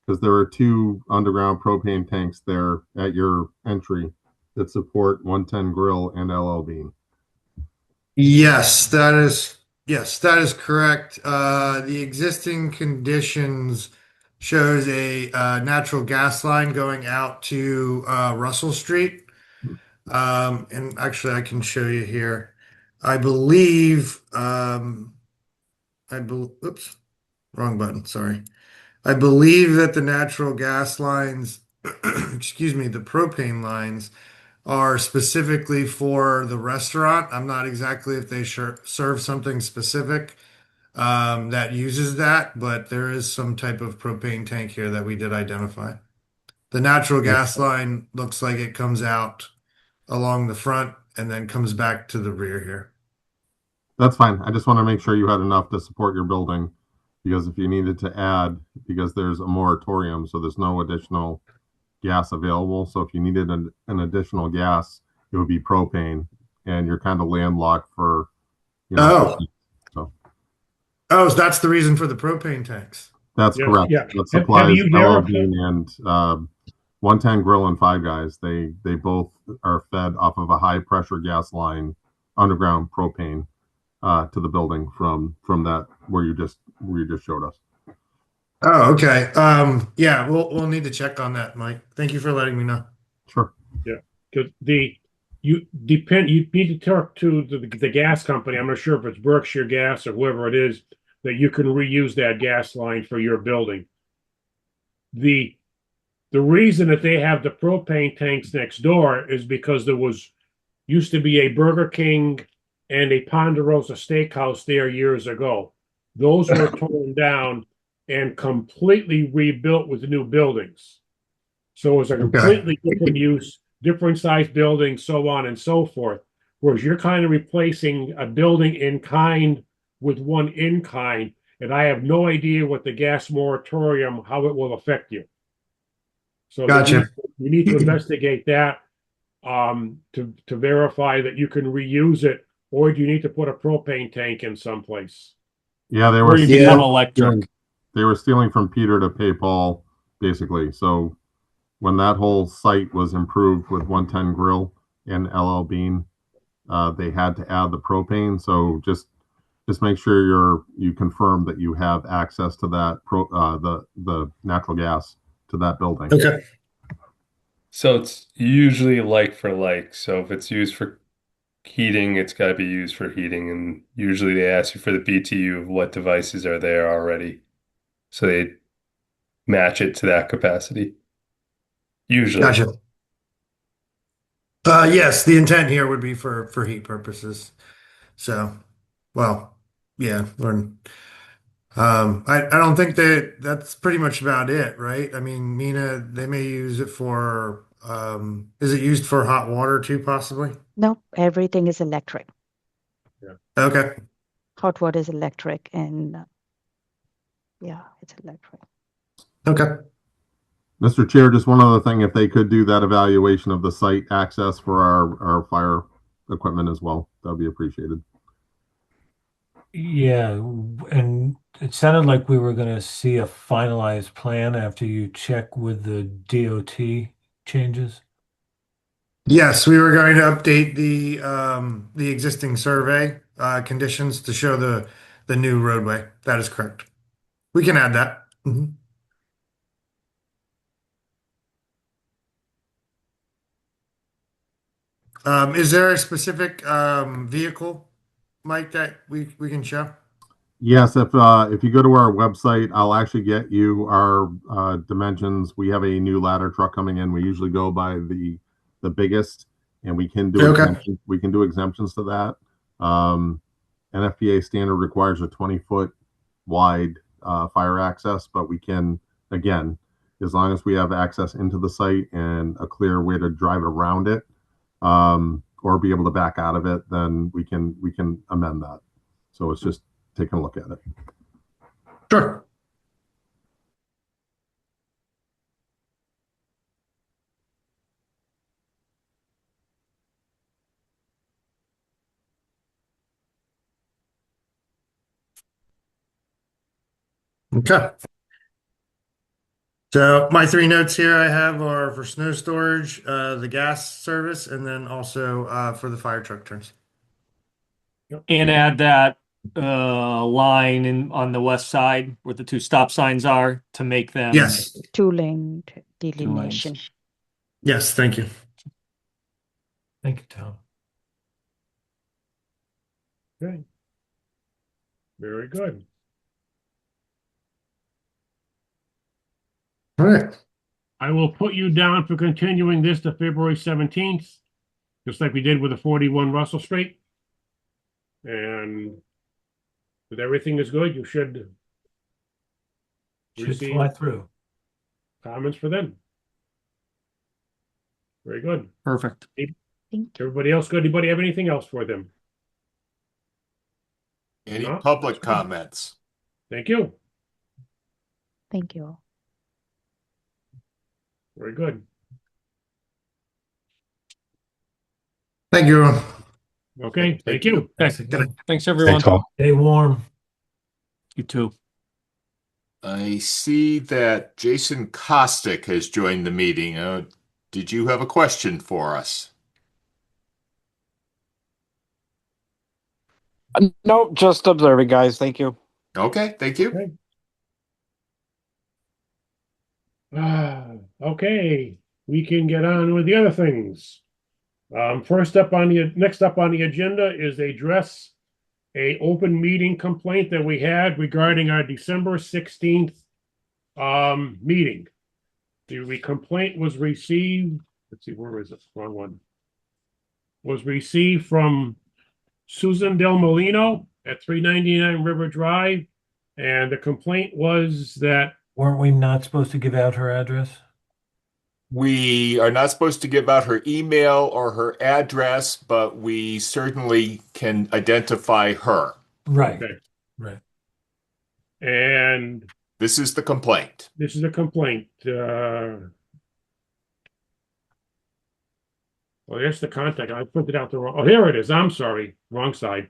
Because there are 2 underground propane tanks there at your entry that support 110 Grill and LL Bean. Yes, that is correct. The existing conditions shows a natural gas line going out to Russell Street. And actually I can show you here. I believe, oops, wrong button, sorry. I believe that the natural gas lines, excuse me, the propane lines are specifically for the restaurant. I'm not exactly if they serve something specific that uses that, but there is some type of propane tank here that we did identify. The natural gas line looks like it comes out along the front and then comes back to the rear here. That's fine. I just want to make sure you had enough to support your building, because if you needed to add, because there's a moratorium, so there's no additional gas available. So if you needed an additional gas, it would be propane, and you're kind of landlocked for, so. Oh, so that's the reason for the propane tanks. That's correct. Yeah. That supplies LL Bean and 110 Grill and Five Guys. They both are fed off of a high pressure gas line, underground propane, to the building from that where you just showed us. Oh, okay. Yeah, we'll need to check on that, Mike. Thank you for letting me know. Sure. Yeah, because you need to talk to the gas company. I'm not sure if it's Berkshire Gas or whoever it is, that you can reuse that gas line for your building. The reason that they have the propane tanks next door is because there used to be a Burger King and a Ponderosa Steakhouse there years ago. Those were torn down and completely rebuilt with new buildings. So it was a completely different use, different size building, so on and so forth. Whereas you're kind of replacing a building in kind with one in kind, and I have no idea what the gas moratorium, how it will affect you. So gotcha. You need to investigate that to verify that you can reuse it, or do you need to put a propane tank in someplace? Yeah, they Or were you stealing, become electric. They were stealing from Peter to pay Paul, basically. So when that whole site was improved with 110 Grill and LL Bean, they had to add the propane. So just make sure you confirm that you have access to that the natural gas to that building. Okay. So it's usually like for like. So if it's used for heating, it's got to be used for heating. And usually they ask you for the BTU of what devices are there already. So they match it to that capacity. Usually. Gotcha. Yes, the intent here would be for heat purposes. So, well, yeah, I don't think that's pretty much about it, right? I mean, Mina, they may use it for, is it used for hot water too, possibly? No, everything is electric. Yeah. Okay. Hot water is electric, and yeah, it's electric. Okay. Mr. Chair, just one other thing, if they could do that evaluation of the site access for our fire equipment as well, that would be appreciated. Yeah, and it sounded like we were going to see a finalized plan after you check with the DOT changes. Yes, we were going to update the existing survey conditions to show the new roadway. That is correct. We can add that. Mhm. Is there a specific vehicle, Mike, that we can show? Yes, if you go to our website, I'll actually get you our dimensions. We have a new ladder truck coming in. We usually go by the biggest, and we can do exemptions to that. NFPA standard requires a 20-foot wide fire access, but we can, again, as long as we have access into the site and a clear way to drive around it, or be able to back out of it, then we can amend that. So it's just taking a look at it. Sure. Okay. So my three notes here I have are for snow storage, the gas service, and then also for the fire truck turns. And add that line on the west side where the two stop signs are to make them Yes. Two-lane delineation. Yes, thank you. Thank you, Tom. Okay. Very good. All right. I will put you down for continuing this to February 17th, just like we did with the 41 Russell Street. And if everything is good, you should receive fly through. comments for them. Very good. Perfect. Everybody else good? Anybody have anything else for them? Any No? public comments? Thank you. Thank you. Very good. Thank you, everyone. Okay, thank you. Thanks, thanks everyone. Thanks all. Stay warm. You too. I see that Jason Kostick has joined the meeting. Did you have a question for us? No, just observing, guys. Thank you. Okay, thank you. Okay, we can get on with the other things. Next up on the agenda is address a open meeting complaint that we had regarding our December 16th meeting. The complaint was received, let's see, where is it? Wrong one. Was received from Susan Del Molino at 399 River Drive. And the complaint was that Weren't we not supposed to give out her address? We are not supposed to give out her email or her address, but we certainly can identify her. Right. Okay. Right. And this is the complaint. This is a complaint. Well, here's the contact. I printed out the wrong. Oh, here it is. I'm sorry. Wrong side.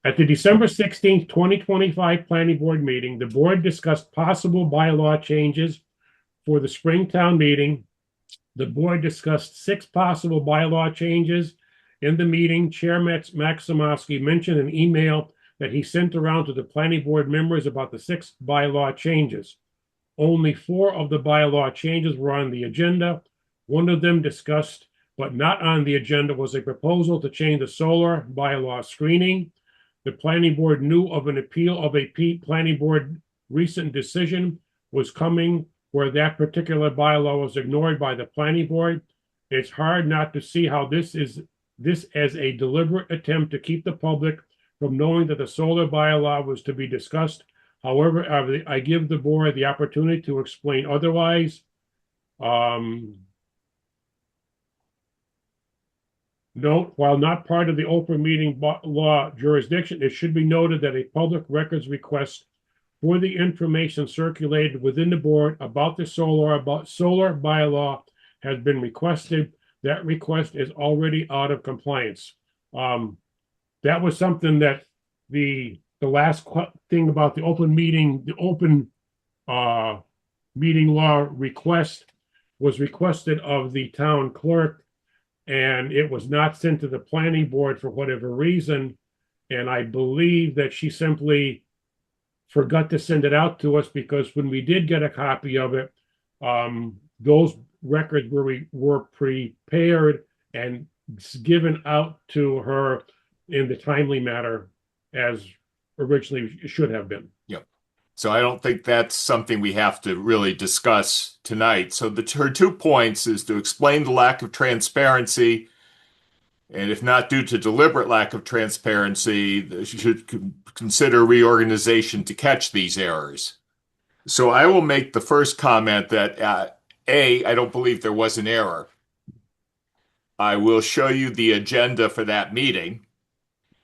At the December 16th, 2025 Planning Board meeting, the board discussed possible bylaw changes for the Springtown meeting. The board discussed 6 possible bylaw changes. In the meeting, Chair Max Maximowski mentioned an email that he sent around to the planning board members about the 6 bylaw changes. Only 4 of the bylaw changes were on the agenda. One of them discussed, but not on the agenda, was a proposal to change the solar bylaw screening. The planning board knew of an appeal of a planning board recent decision was coming where that particular bylaw was ignored by the planning board. It's hard not to see how this as a deliberate attempt to keep the public from knowing that the solar bylaw was to be discussed. However, I give the board the opportunity to explain otherwise. Note, while not part of the open meeting law jurisdiction, it should be noted that a public records request for the information circulated within the board about the solar bylaw has been requested. That request is already out of compliance. That was something that the last thing about the open meeting law request was requested of the town clerk, and it was not sent to the planning board for whatever reason. And I believe that she simply forgot to send it out to us, because when we did get a copy of it, those records were prepared and given out to her in the timely manner as originally should have been. Yep. So I don't think that's something we have to really discuss tonight. So her 2 points is to explain the lack of transparency And if not due to deliberate lack of transparency, you should consider reorganization to catch these errors. So I will make the first comment that I don't believe there was an error. I will show you the agenda for that meeting,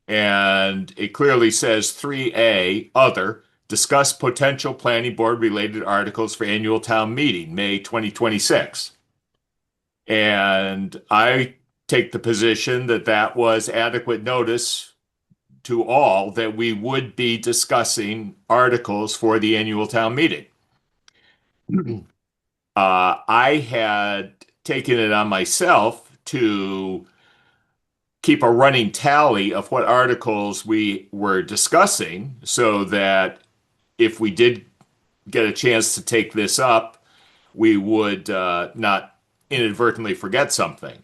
and it clearly says 3A, Other, discuss potential planning board related articles for annual town meeting, May 2026. And I take the position that that was adequate notice to all that we would be discussing articles for the annual town meeting. I had taken it on myself to keep a running tally of what articles we were discussing so that if we did get a chance to take this up, we would not inadvertently forget something.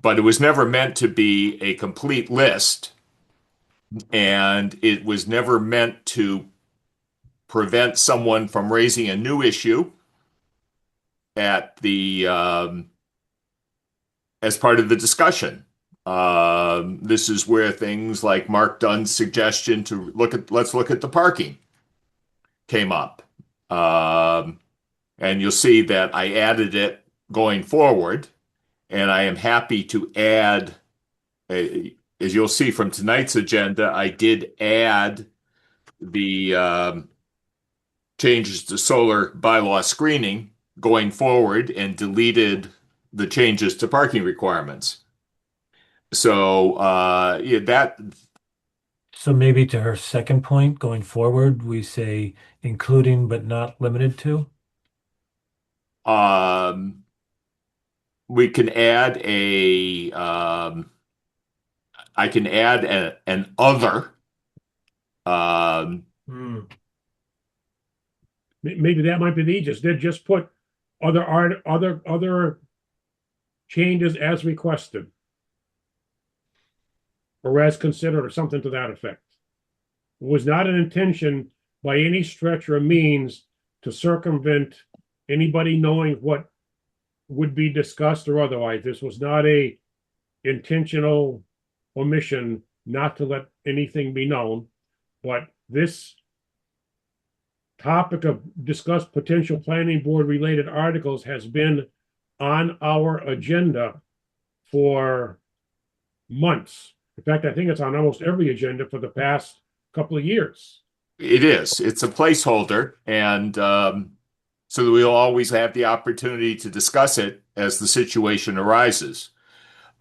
But it was never meant to be a complete list, and it was never meant to prevent someone from raising a new issue at the as part of the discussion. This is where things like Mark Dunn's suggestion to let's look at the parking came up. And you'll see that I added it going forward, and I am happy to add, as you'll see from tonight's agenda, I did add the changes to solar bylaw screening going forward and deleted the changes to parking requirements. So So maybe to her second point, going forward, we say including but not limited to. We can add I can add an other. Maybe that might be the easiest. They just put other changes as requested, or as considered, or something to that effect. It was not an intention by any stretch or means to circumvent anybody knowing what would be discussed or otherwise. This was not a intentional omission not to let anything be known, but this topic of discuss potential planning board related articles has been on our agenda for months. In fact, I think it's on almost every agenda for the past couple of years. It is. It's a placeholder, and so that we'll always have the opportunity to discuss it as the situation arises.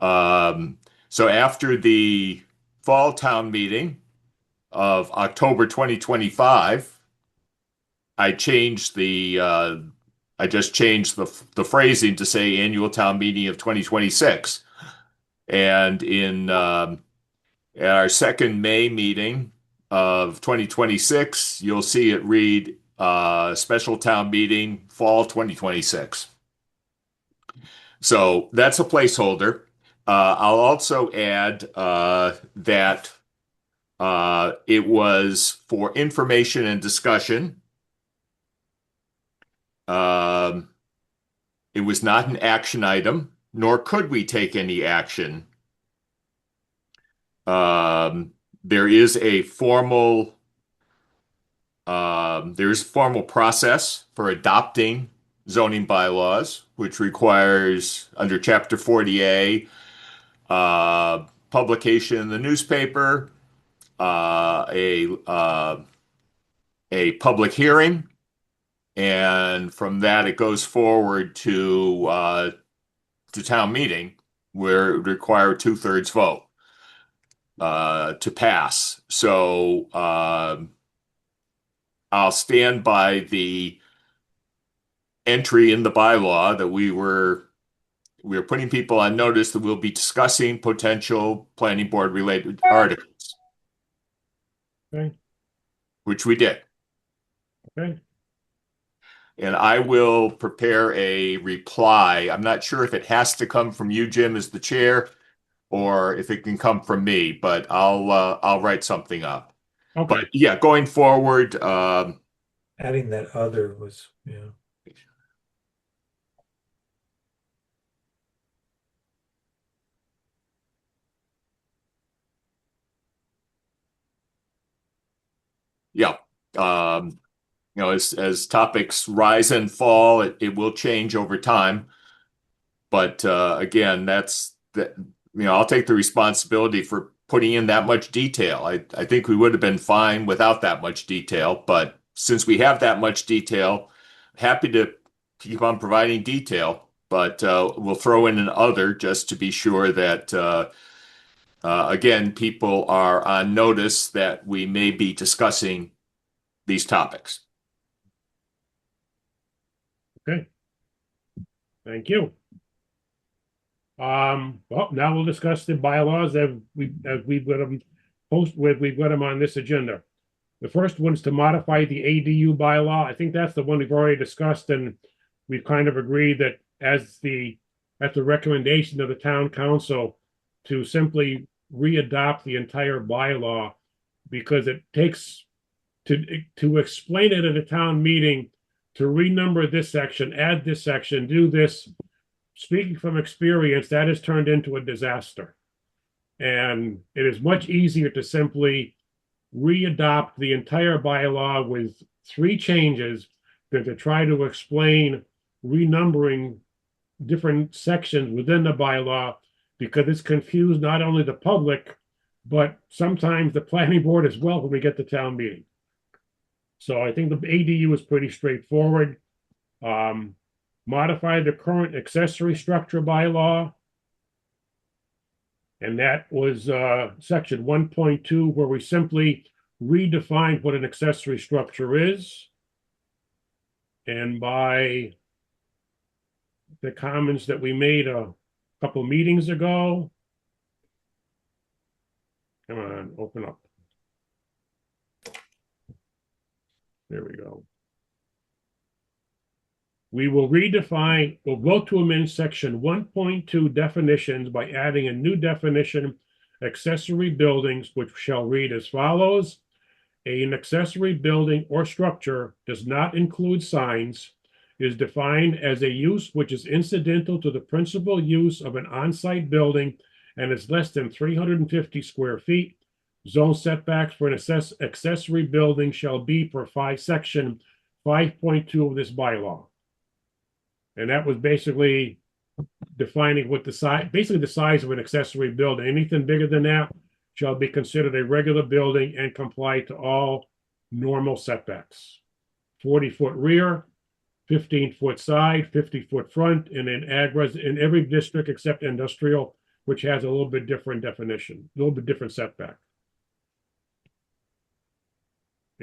So after the fall town meeting of October 2025, I changed I just changed the phrasing to say annual town meeting of 2026. And at our second May meeting of 2026, you'll see it read special town meeting fall 2026. So that's a placeholder. I'll also add that it was for information and discussion. It was not an action item, nor could we take any action. There is a formal process for adopting zoning bylaws, which requires under Chapter 40A publication in the newspaper, a public hearing, and from that it goes forward to town meeting, where it would require a 2/3 vote to pass. So I'll stand by the entry in the bylaw that we were putting people on notice that we'll be discussing potential planning board related articles. Okay. Which we did. Okay. And I will prepare a reply. I'm not sure if it has to come from you, Jim, as the chair, or if it can come from me, but I'll write something up. Okay. But yeah, going forward, Adding that other was, yeah. yeah, as topics rise and fall, it will change over time. But again, I'll take the responsibility for putting in that much detail. I think we would have been fine without that much detail, but since we have that much detail, happy to keep on providing detail, but we'll throw in an other just to be sure that again, people are on notice that we may be discussing these topics. Okay. Thank you. Well, now we'll discuss the bylaws as we've got them we've got them on this agenda. The first one is to modify the ADU bylaw. I think that's the one we've already discussed, and we've kind of agreed that at the recommendation of the town council to simply readopt the entire bylaw, because it takes to explain it at a town meeting, to renumber this section, add this section, do this. Speaking from experience, that has turned into a disaster. And it is much easier to simply readopt the entire bylaw with 3 changes than to try to explain renumbering different sections within the bylaw, because it's confused not only the public, but sometimes the planning board as well when we get to town meeting. So I think the ADU is pretty straightforward. Modify the current accessory structure bylaw. And that was section 1.2, where we simply redefined what an accessory structure is. And by the comments that we made a couple meetings ago. Come on, open up. There we go. We will vote to amend section 1.2 definitions by adding a new definition, accessory buildings, which shall read as follows. An accessory building or structure does not include signs, is defined as a use which is incidental to the principal use of an on-site building and is less than 350 square feet. Zone setbacks for an accessory building shall be per section 5.2 of this bylaw. And that was basically defining what the size of an accessory building. Anything bigger than that shall be considered a regular building and comply to all normal setbacks. 40-foot rear, 15-foot side, 50-foot front, and in every district except industrial, which has a little bit different definition, a little bit different setback.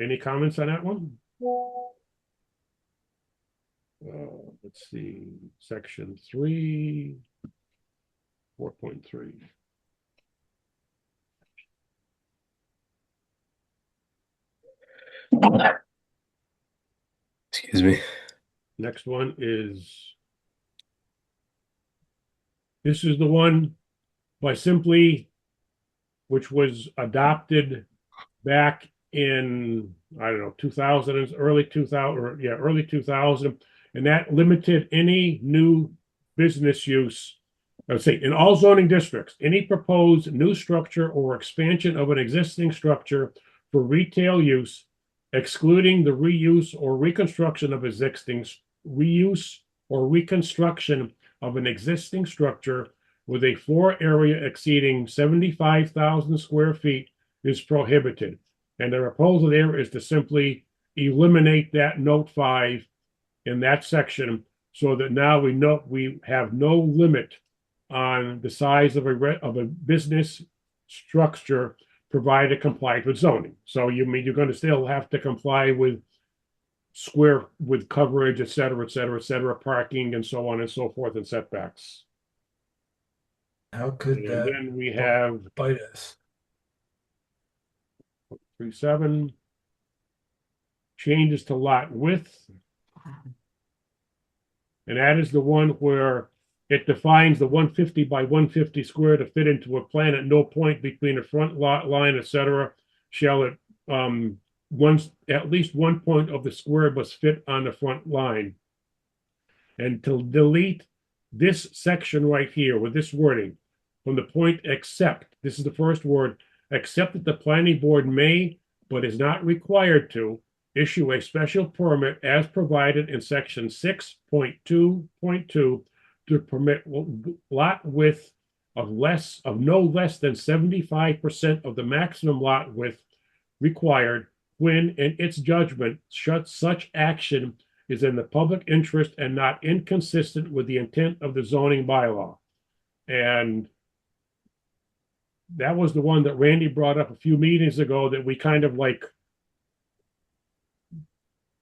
Any comments on that one? Let's see, section 3, 4.3. Excuse me. Next one is, this is the one which was adopted back in, I don't know, 2000s, early 2000, and that limited any new business use. Let's say in all zoning districts, any proposed new structure or expansion of an existing structure for retail use, excluding the reuse or reconstruction of an existing structure with a floor area exceeding 75,000 square feet, is prohibited. And the proposal there is to simply eliminate that note 5 in that section, so that now we have no limit on the size of a business structure, provided complied with zoning. So you're going to still have to comply with coverage, et cetera, parking, and so on and so forth, and setbacks. How could And that then we have bite us? 3.7 changes to lot width. And that is the one where it defines the 150 by 150 square to fit into a plan at no point between a front lot line, etc. Shall it at least one point of the square must fit on the front line. And to delete this section right here with this wording from the point except, this is the first word, except that the planning board may, but is not required to issue a special permit as provided in section 6.2.2 to permit lot width of no less than 75% of the maximum lot width required when, in its judgment, such action is in the public interest and not inconsistent with the intent of the zoning bylaw. And that was the one that Randy brought up a few meetings ago that we kind of like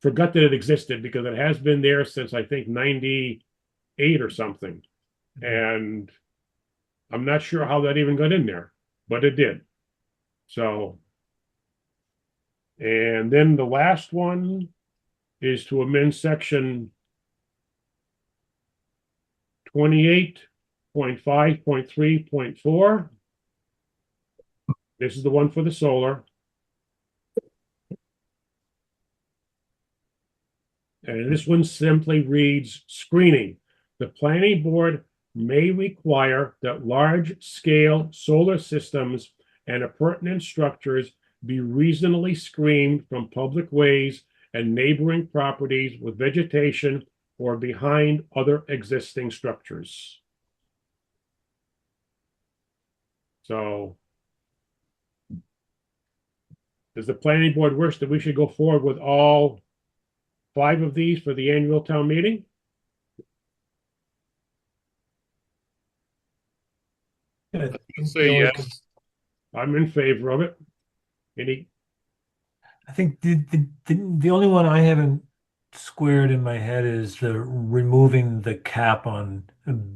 forgot that it existed, because it has been there since I think 98 or something. And I'm not sure how that even got in there, but it did. So, and then the last one is to amend section 28.5.3.4. This is the one for the solar. And this one simply reads, screening. The planning board may require that large-scale solar systems and appurtenant structures be reasonably screened from public ways and neighboring properties with vegetation or behind other existing structures. So, does the planning board wish that we should go forward with all 5 of these for the annual town meeting? Say yes. I'm in favor of it. Any? I think the only one I haven't squared in my head is the removing the cap on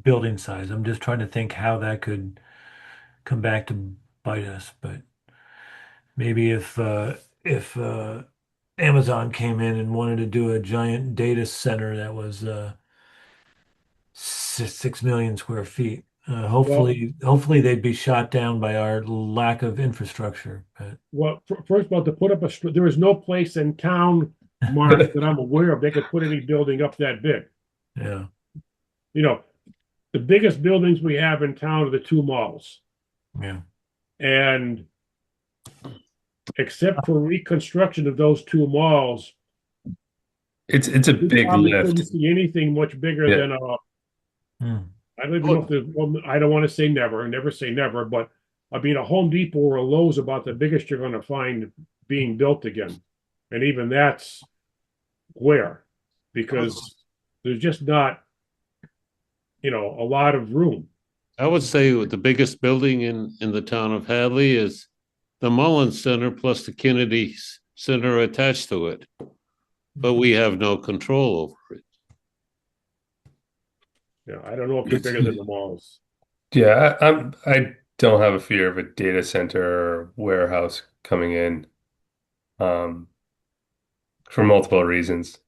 building size. I'm just trying to think how that could come back to bite us. But maybe if Amazon came in and wanted to do a giant data center that was 6 million square feet, hopefully they'd be shot down by our lack of infrastructure. But Well, first of all, to put up there is no place in town, Mark, that I'm aware of, they could put any building up that big. yeah, You know, the biggest buildings we have in town are the 2 malls. yeah. And except for reconstruction of those 2 malls, It's a we big probably lift. couldn't see anything much bigger Yeah. than I don't even know if I don't want to say never say never, but I mean, a Home Depot or a Lowe's about the biggest you're going to find being built again. And even that's where, because there's just not, a lot of room. I would say the biggest building in the town of Hadley is the Mullins Center plus the Kennedy Center attached to it. But we have no control over it. Yeah, I don't know if they're bigger than the malls. Yeah, I don't have a fear of a data center or warehouse coming in, for multiple reasons.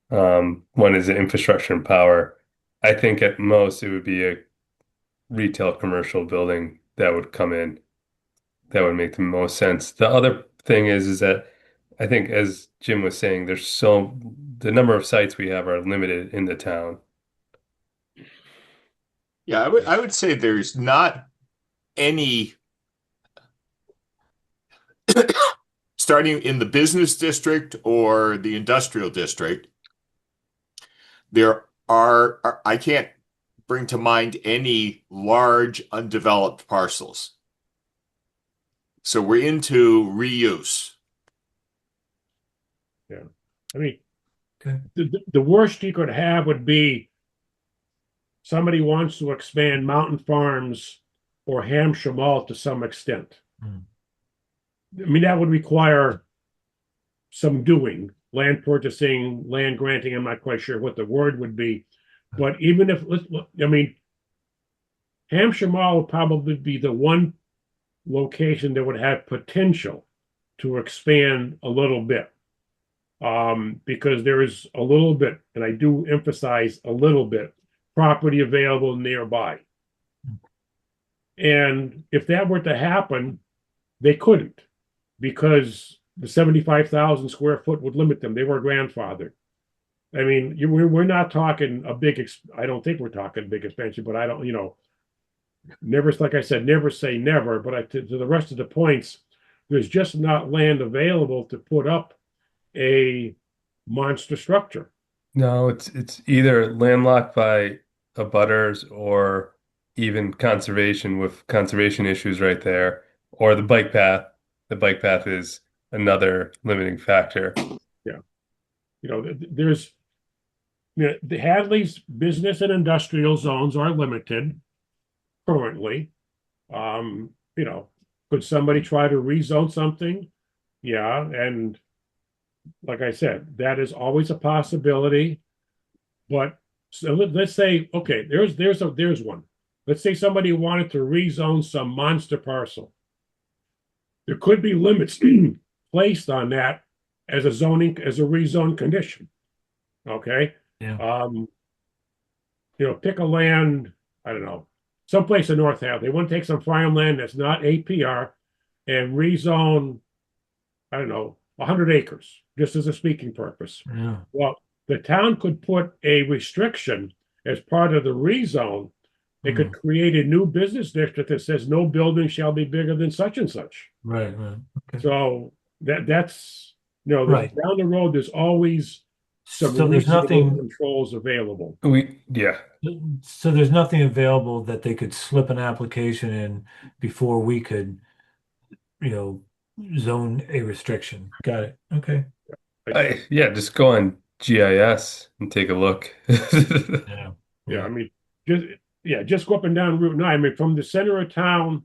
One is the infrastructure and power. I think at most it would be a retail commercial building that would come in. That would make the most sense. The other thing is that I think, as Jim was saying, the number of sites we have are limited in the town. Yeah, I would say there's not any starting in the business district or the industrial district. There are I can't bring to mind any large undeveloped parcels. So we're into reuse. Yeah. I mean, the worst you could have would be somebody wants to expand Mountain Farms or Hampshire Mall to some extent. I mean, that would require some doing, land purchasing, land granting. I'm not quite sure what the word would be. But even if, Hampshire Mall would probably be the one location that would have potential to expand a little bit. Because there is a little bit, and I do emphasize a little bit, property available nearby. And if that were to happen, they couldn't, because the 75,000 square foot would limit them. They were grandfathered. I mean, we're not talking a big, I don't think we're talking big expansion, but I don't, never, like I said, never say never, but to the rest of the points, There's just not land available to put up a monster structure. No, it's either landlocked by abutters or even conservation with conservation issues right there, or the bike path. The bike path is another limiting factor. Yeah. There's the Hadley's business and industrial zones are limited currently. Could somebody try to rezone something? Yeah, and like I said, that is always a possibility. But so let's say, okay, there's one. Let's say somebody wanted to rezone some monster parcel. There could be limits placed on that as a rezone condition. Okay. Yeah. Pick a land, I don't know, someplace in North Hadley. They want to take some farmland that's not APR and rezone, I don't know, 100 acres, just as a speaking purpose. Yeah. Well, the town could put a restriction as part of the rezone. They could create a new business district that says no building shall be bigger than such and such. Right. Okay. So that's Right. down the road, there's always some So there's reasonable nothing- controls available. So there's nothing available that they could slip an application in before we could, zone a restriction. Got it. Okay. Just go on GIS and take a look. Yeah. I mean, just go up and down Route 9. I mean, from the center of town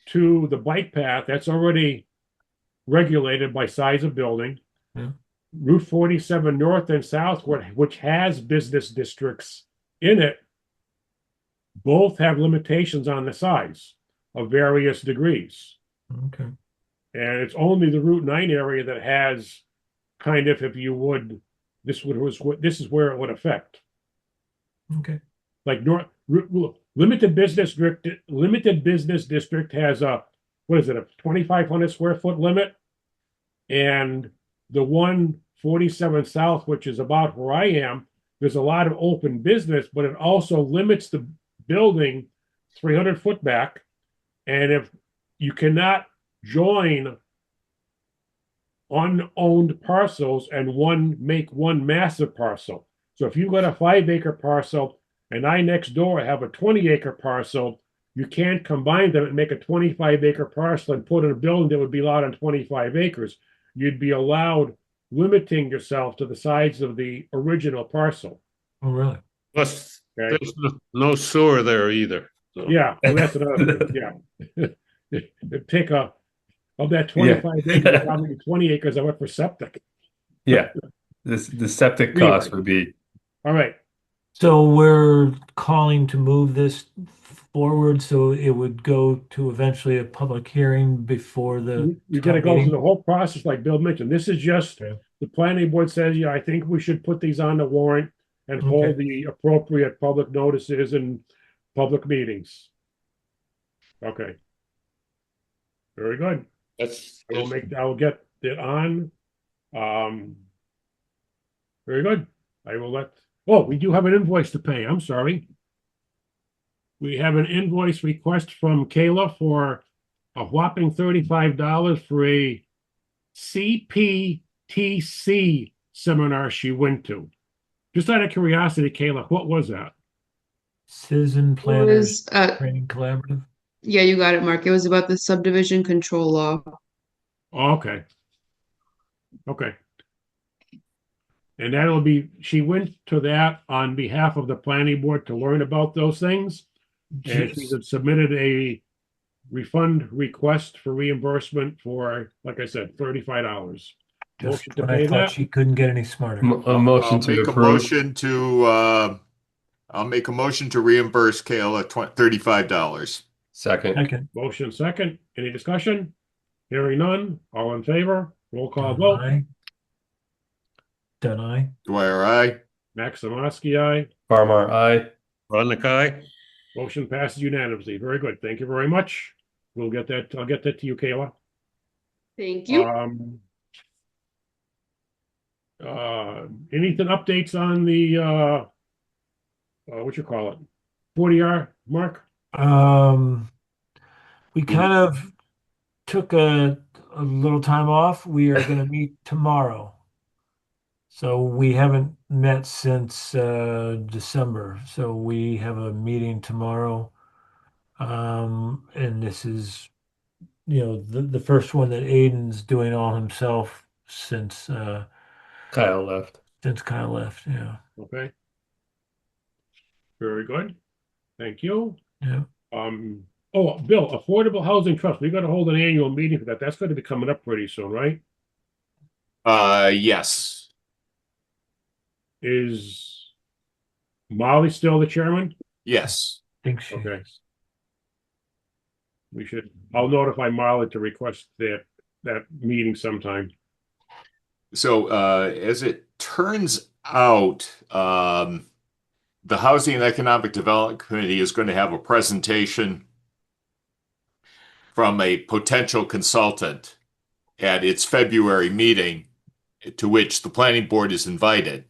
to the bike path, that's already regulated by size of building. Yeah. Route 47 north and south, which has business districts in it, both have limitations on the size of various degrees. Okay. And it's only the Route 9 area that has kind of, if you would, this is where it would affect. Okay. Like limited business district has a 2,500 square foot limit, and the 147 South, which is about where I am, there's a lot of open business, but it also limits the building 300 foot back, and if you cannot join unowned parcels and make one massive parcel. So if you got a 5-acre parcel and I next door have a 20-acre parcel, you can't combine them and make a 25-acre parcel and put in a building that would be allowed on 25 acres. You'd be allowed limiting yourself to the size of the original parcel. Oh, really? Plus, there's no sewer there either. So. Yeah, well, that's another thing. Yeah. Pick of that 25 acres, probably 20 acres I went for septic. Yeah. The septic cost would be. All right. So we're calling to move this forward so it would go to eventually a public hearing before the You got to go meeting? through the whole process like Bill mentioned. This is just the planning board says, yeah, I think we should put these on the warrant and hold the appropriate public notices and public meetings. Okay. Very good. I will get it on. Very good. I will let. Oh, we do have an invoice to pay. I'm sorry. We have an invoice request from Kayla for a whopping $35 for a CPTC seminar she went to. Just out of curiosity, Kayla, what was that? Citizen It Planners was, Training Collaborative. yeah, you got it, Mark. It was about the subdivision control law. Oh, okay. Okay. And that'll be, she went to that on behalf of the planning board to learn about those things. And she had submitted a refund request for reimbursement for, like I said, $35. Just Motion to when I pay thought that? she couldn't get any smarter. A motion to approve. I'll make a motion to reimburse Kayla $35. Second. Motion second. Any discussion? Hearing none. All in favor? Roll call vote. Aye. Done. Dwyer, aye. Max Samosky, aye. Farmar, aye. Ronick, aye. Motion passes unanimously. Very good. Thank you very much. We'll get that. I'll get that to you, Kayla. Thank you. Anything updates on the what you call it? 40R, Mark? We kind of took a a little time off. We are going to meet tomorrow. So we haven't met since December. So we have a meeting tomorrow. And this is, the first one that Aiden's doing all himself since Kyle left. Yeah. Okay. Very good. Thank you. Yeah. Oh, Bill, Affordable Housing Trust. We got to hold an annual meeting for that. That's going to be coming up pretty soon, right? Yes. Is Molly still the chairman? Yes. I think she Okay. I'll notify Molly to request that meeting sometime. So, as it turns out, the Housing and Economic Development Committee is going to have a presentation from a potential consultant at its February meeting, to which the planning board is invited.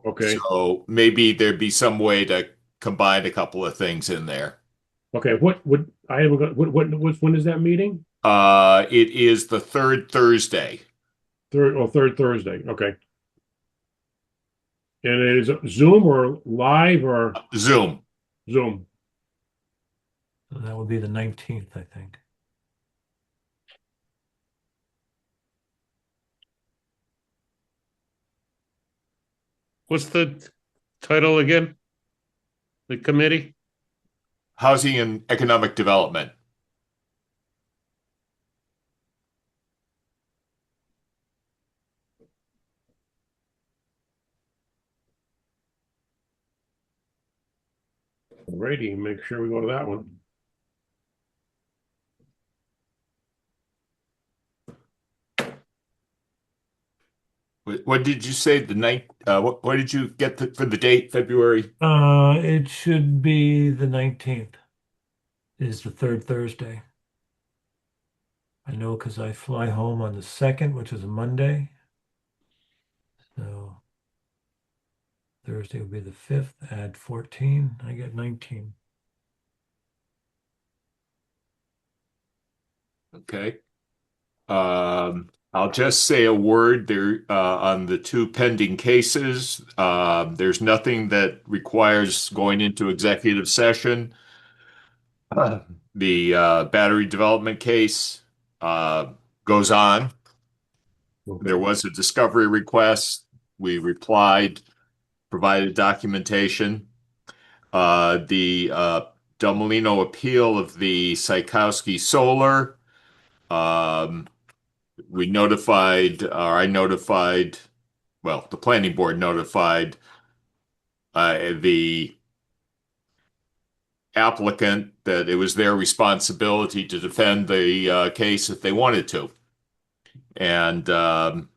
Okay. So maybe there'd be some way to combine a couple of things in there. Okay. When is that meeting? It is the third Thursday. Third Thursday. Okay. And it is Zoom or live or Zoom? Zoom. So that would be the 19th, I think. What's the title again? The committee? Housing and Economic Development. Alrighty, make sure we go to that one. What did you say? The night? What did you get for the date? February? It should be the 19th. Is the third Thursday. I know because I fly home on the 2nd, which is a Monday. So Thursday will be the 5th. Add 14. I get 19. Okay. I'll just say a word there on the two pending cases. There's nothing that requires going into executive session. The battery development case goes on. There was a discovery request. We replied, provided documentation. The Del Molino appeal of the Sykowski Solar. We notified, or I notified, well, the planning board notified the applicant that it was their responsibility to defend the case if they wanted to. And town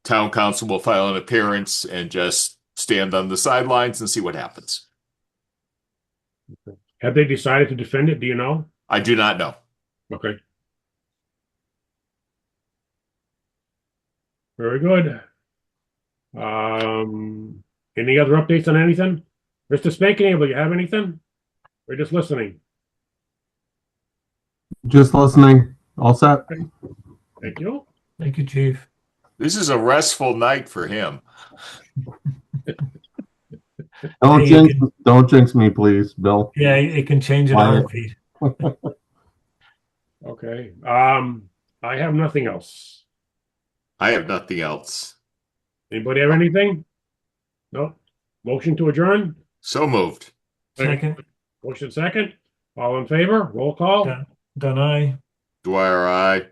council will file an appearance and just stand on the sidelines and see what happens. Have they decided to defend it? Do you know? I do not know. Okay. Very good. Any other updates on anything? Mr. Spankinable, you have anything? We're just listening. Just listening. All set. Thank you. Thank you, Chief. This is a restful night for him. Don't jinx me, please, Bill. Yeah, it can change in a heartbeat. Okay. I have nothing else. I have nothing else. Anybody have anything? No. Motion to adjourn? So moved. Second. Motion second. All in favor? Roll call. Done aye. Dwyer, aye.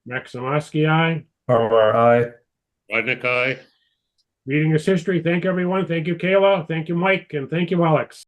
Maximowski, aye. Farmer, aye. Rodnick, aye. Meeting is history. Thank you, everyone. Thank you, Kayla. Thank you, Mike. And thank you, Alex.